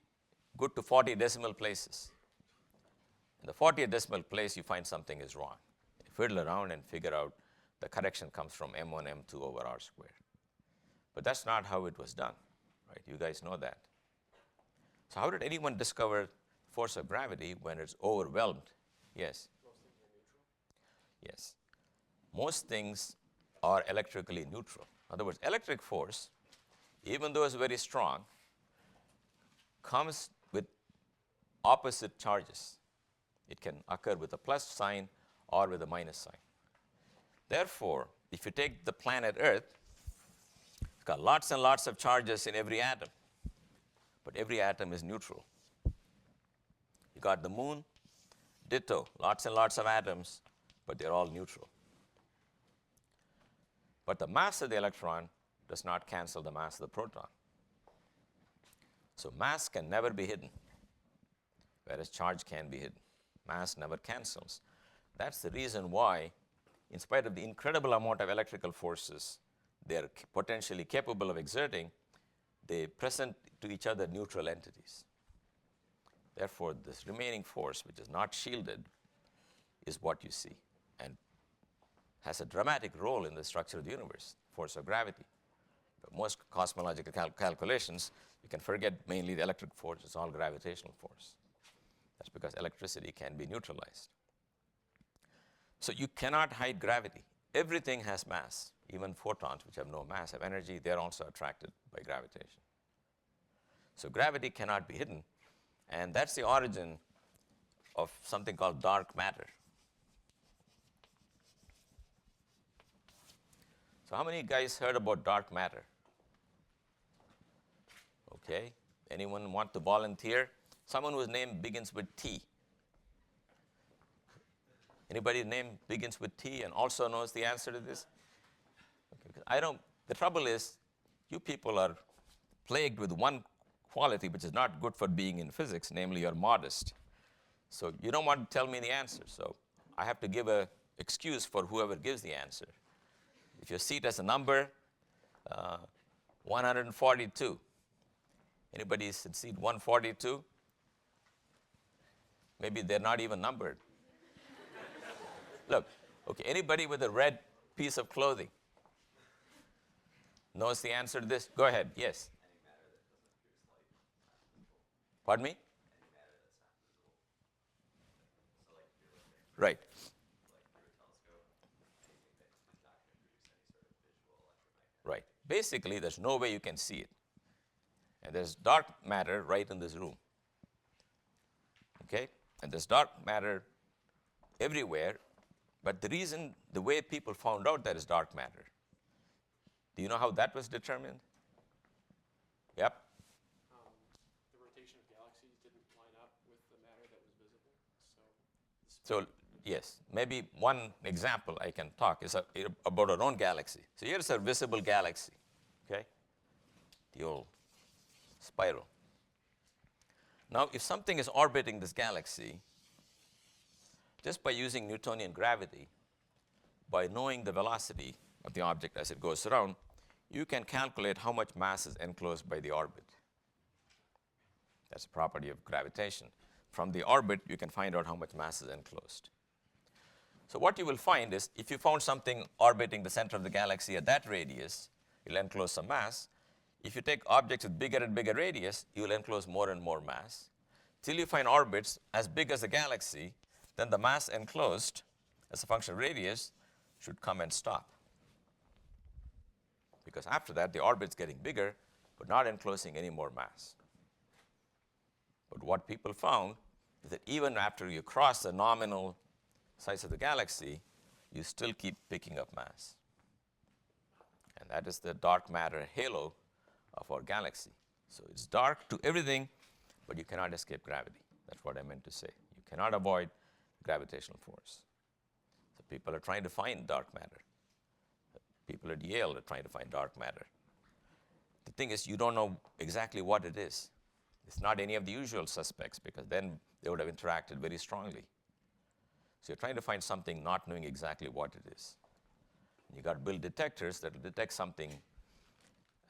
good to 40 decimal places. In the 40th decimal place, you find something is wrong. You fiddle around and figure out the correction comes from m1, m2 over r squared. But that's not how it was done, right? You guys know that. So how did anyone discover force of gravity when it's overwhelmed? Yes? Most things are neutral. Yes. Most things are electrically neutral. In other words, electric force, even though it's very strong, comes with opposite charges. It can occur with a plus sign or with a minus sign. Therefore, if you take the planet Earth, it's got lots and lots of charges in every atom, but every atom is neutral. You got the moon, ditto, lots and lots of atoms, but they're all neutral. But the mass of the electron does not cancel the mass of the proton. So mass can never be hidden, whereas charge can be hidden. Mass never cancels. That's the reason why, in spite of the incredible amount of electrical forces they're potentially capable of exerting, they present to each other neutral entities. Therefore, this remaining force, which is not shielded, is what you see and has a dramatic role in the structure of the universe, force of gravity. But most cosmological calculations, you can forget mainly the electric force, it's all gravitational force. That's because electricity can be neutralized. So you cannot hide gravity. Everything has mass. Even photons, which have no mass, have energy. They're also attracted by gravitation. So gravity cannot be hidden. And that's the origin of something called dark matter. So how many guys heard about dark matter? Okay. Anyone want to volunteer? Someone whose name begins with T. Anybody's name begins with T and also knows the answer to this? Okay, I don't. The trouble is, you people are plagued with one quality which is not good for being in physics, namely you're modest. So you don't want to tell me the answer. So I have to give an excuse for whoever gives the answer. If your seat has a number, 142. Anybody's in seat 142? Maybe they're not even numbered. Look, okay, anybody with a red piece of clothing knows the answer to this? Go ahead, yes. Any matter that doesn't produce light. Pardon me? Any matter that's not visible. So like if you're looking at Right. like through a telescope, anything that is not going to produce any sort of visual electromagnetic. Right. Basically, there's no way you can see it. And there's dark matter right in this room. Okay? And there's dark matter everywhere, but the way people found out there is dark matter. Do you know how that was determined? Yep. The rotation of galaxies didn't line up with the matter that was visible. So, yes, maybe one example I can talk is about our own galaxy. So here's a visible galaxy, okay? The old spiral. Now, if something is orbiting this galaxy, just by using Newtonian gravity, by knowing the velocity of the object as it goes around, you can calculate how much mass is enclosed by the orbit. That's a property of gravitation. From the orbit, you can find out how much mass is enclosed. So what you will find is, if you found something orbiting the center of the galaxy at that radius, you'll enclose some mass. If you take objects with bigger and bigger radius, you will enclose more and more mass. Till you find orbits as big as the galaxy, then the mass enclosed, as a function of radius, should come and stop. Because after that, the orbit's getting bigger, but not enclosing any more mass. But what people found is that even after you cross the nominal size of the galaxy, you still keep picking up mass. And that is the dark matter halo of our galaxy. So it's dark to everything, but you cannot escape gravity. That's what I meant to say. You cannot avoid gravitational force. So people are trying to find dark matter. People at Yale are trying to find dark matter. The thing is, you don't know exactly what it is. It's not any of the usual suspects, because then they would have interacted very strongly. So you're trying to find something not knowing exactly what it is. You got to build detectors that will detect something,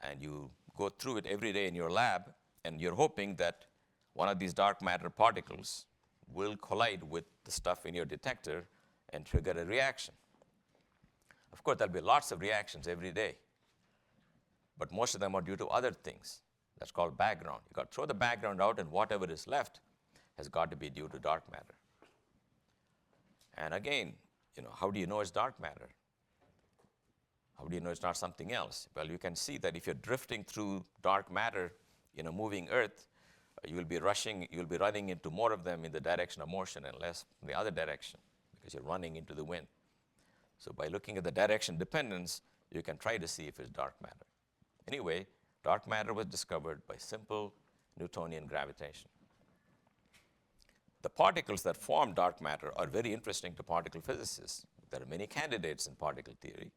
and you go through it every day in your lab, and you're hoping that one of these dark matter particles will collide with the stuff in your detector and trigger a reaction. Of course, there'll be lots of reactions every day, but most of them are due to other things. That's called background. You've got to throw the background out, and whatever is left has got to be due to dark matter. And again, how do you know it's dark matter? How do you know it's not something else? Well, you can see that if you're drifting through dark matter in a moving Earth, you'll be running into more of them in the direction of motion and less in the other direction, because you're running into the wind. So by looking at the direction dependence, you can try to see if it's dark matter. Anyway, dark matter was discovered by simple Newtonian gravitation. The particles that form dark matter are very interesting to particle physicists. There are many candidates in particle theory,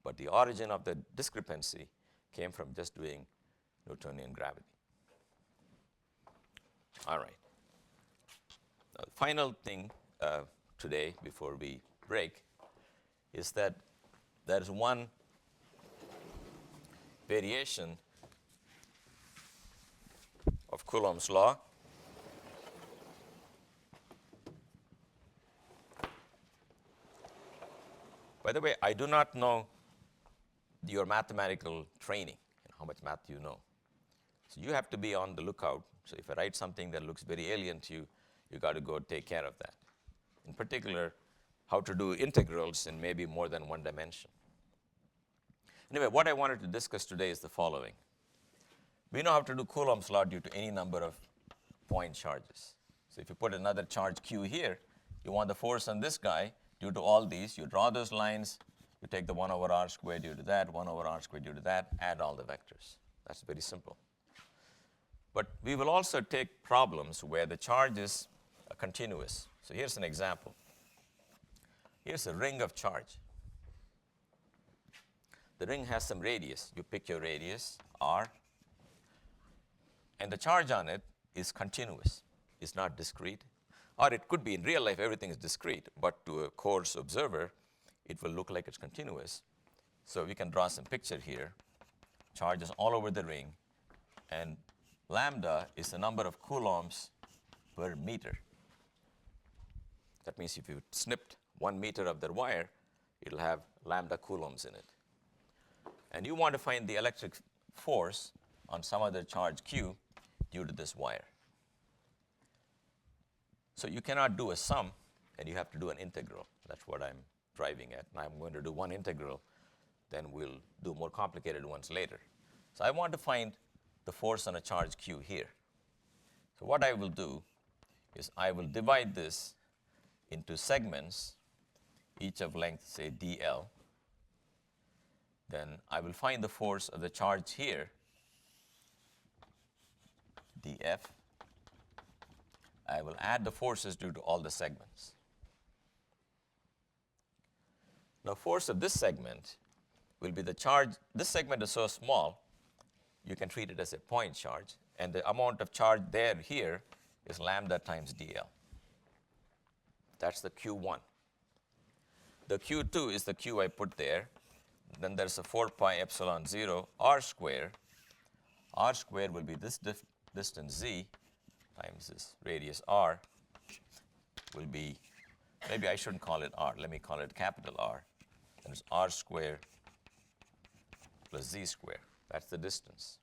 but the origin of the discrepancy came from just doing Newtonian gravity. All right. Now, the final thing today, before we break, is that there is one variation of Coulomb's law. By the way, I do not know your mathematical training, how much math you know. So you have to be on the lookout. So if I write something that looks very alien to you, you got to go take care of that. In particular, how to do integrals in maybe more than one dimension. Anyway, what I wanted to discuss today is the following. We know how to do Coulomb's law due to any number of point charges. So if you put another charge Q here, you want the force on this guy due to all these. You draw those lines, you take the 1 over r squared due to that, 1 over r squared due to that, add all the vectors. That's very simple. But we will also take problems where the charge is continuous. So here's an example. Here's a ring of charge. The ring has some radius. You pick your radius, r, and the charge on it is continuous. It's not discrete. Or it could be in real life, everything is discrete, but to a coarse observer, it will look like it's continuous. So we can draw some picture here. Charges all over the ring, and lambda is the number of coulombs per meter. That means if you snipped 1 meter of the wire, it'll have lambda coulombs in it. And you want to find the electric force on some other charge Q due to this wire. So you cannot do a sum, and you have to do an integral. That's what I'm driving at. And I'm going to do one integral, then we'll do more complicated ones later. So I want to find the force on a charge q here. So what I will do is I will divide this into segments, each of length, say, dl. Then I will find the force of the charge here, df. I will add the forces due to all the segments. Now, force of this segment will be the charge. This segment is so small, you can treat it as a point charge, and the amount of charge there here is lambda times dl. That's the q1. The q2 is the q I put there. Then there's a 4 pi epsilon 0 r square. R square will be this distance z times this radius r, will be, maybe I shouldn't call it r, let me call it capital R. There's r square plus z square. That's the distance.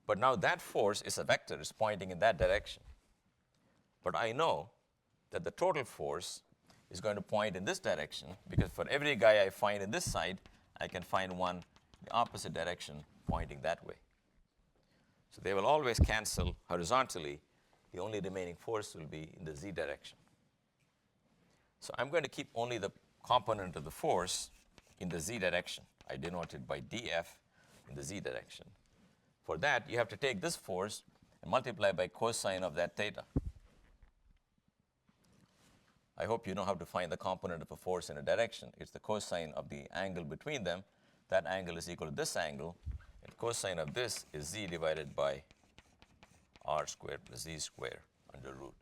But now that force is a vector, it's pointing in that direction. But I know that the total force is going to point in this direction, because for every guy I find in this side, I can find one in the opposite direction pointing that way. So they will always cancel horizontally. The only remaining force will be in the z direction. So I'm going to keep only the component of the force in the z direction. I denote it by df in the z direction. For that, you have to take this force and multiply by cosine of that theta. I hope you know how to find the component of a force in a direction. It's the cosine of the angle between them. That angle is equal to this angle, and cosine of this is z divided by r squared plus z squared under root.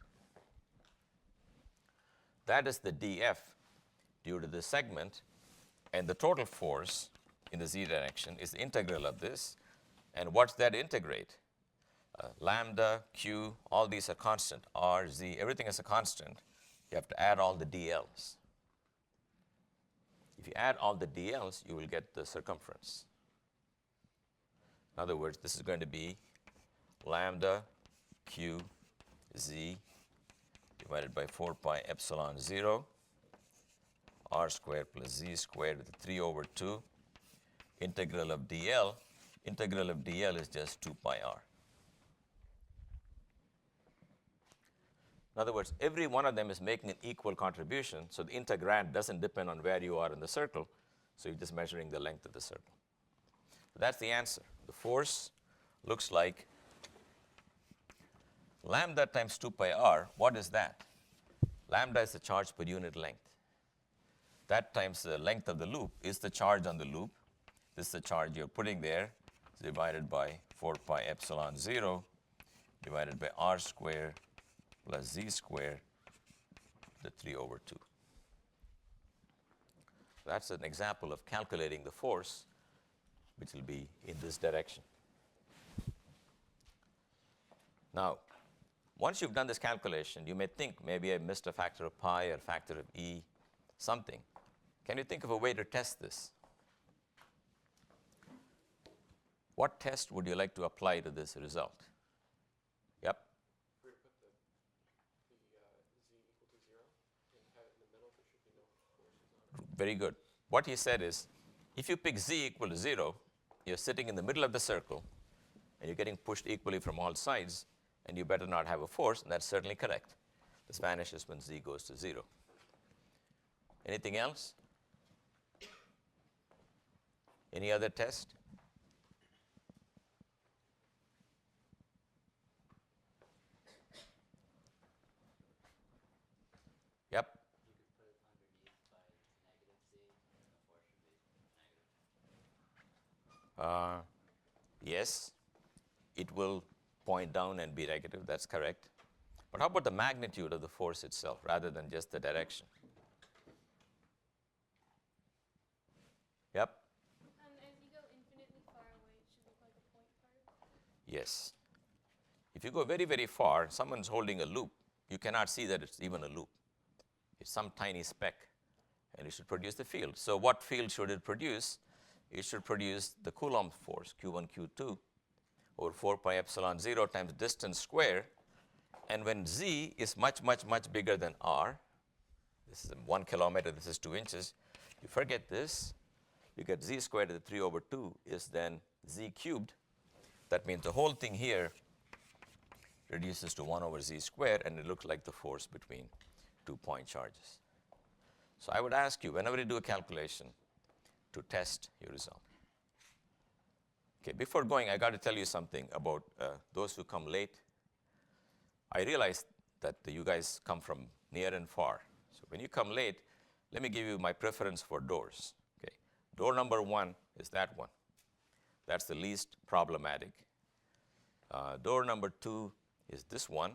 That is the df due to this segment, and the total force in the z direction is the integral of this. And what's that integrate? Lambda, q, all these are constant. R, z, everything is a constant. You have to add all the dl's. If you add all the dl's, you will get the circumference. In other words, this is going to be lambda q z divided by 4 pi epsilon 0 r squared plus z squared with 3 over 2 integral of dl. Integral of dl is just 2 pi r. In other words, every one of them is making an equal contribution, so the integrand doesn't depend on where you are in the circle, so you're just measuring the length of the circle. So that's the answer. The force looks like lambda times 2 pi r. What is that? Lambda is the charge per unit length. That times the length of the loop is the charge on the loop. This is the charge you're putting there. It's divided by 4 pi epsilon 0 divided by r squared plus z squared, the 3 over 2. That's an example of calculating the force, which will be in this direction. Now, once you've done this calculation, you may think maybe I missed a factor of pi or factor of e, something. Can you think of a way to test this? What test would you like to apply to this result? Yep. If we were to put the z equal to 0 and have it in the middle, there should be no forces on it. Very good. What he said is, if you pick z equal to 0, you're sitting in the middle of the circle, and you're getting pushed equally from all sides, and you better not have a force, and that's certainly correct. This vanishes when z goes to 0. Anything else? Any other test? Yep. You could put it underneath by negative z, and the force should be negative. Yes, it will point down and be negative, that's correct. But how about the magnitude of the force itself rather than just the direction? Yep. As you go infinitely far away, it should look like a point card. Yes. If you go very, very far, someone's holding a loop, you cannot see that it's even a loop. It's some tiny speck, and it should produce the field. So what field should it produce? It should produce the Coulomb force, Q1, Q2, over 4 pi epsilon 0 times distance squared. And when z is much, much, much bigger than r, this is 1 kilometer, this is 2 inches, you forget this, you get z squared to the 3 over 2 is then z cubed, that means the whole thing here reduces to 1 over z squared, and it looks like the force between 2 point charges. So I would ask you, whenever you do a calculation, to test your result. Okay, before going, I got to tell you something about those who come late. I realize that you guys come from near and far. So when you come late, let me give you my preference for doors. Okay, door number 1 is that one. That's the least problematic. Door number 2 is this one,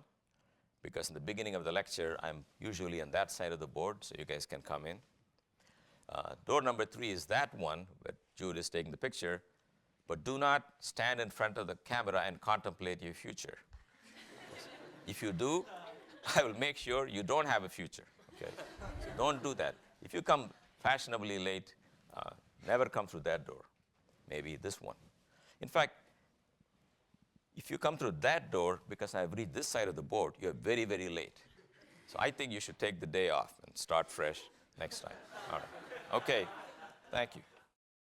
because in the beginning of the lecture, I'm usually on that side of the board, so you guys can come in. Door number 3 is that one, where Jude is taking the picture, but do not stand in front of the camera and contemplate your future. If you do, I will make sure you don't have a future. Okay? So don't do that. If you come fashionably late, never come through that door. Maybe this one. In fact, if you come through that door, because I've reached this side of the board, you're very, very late. So I think you should take the day off and start fresh next time. All right. Okay. Thank you.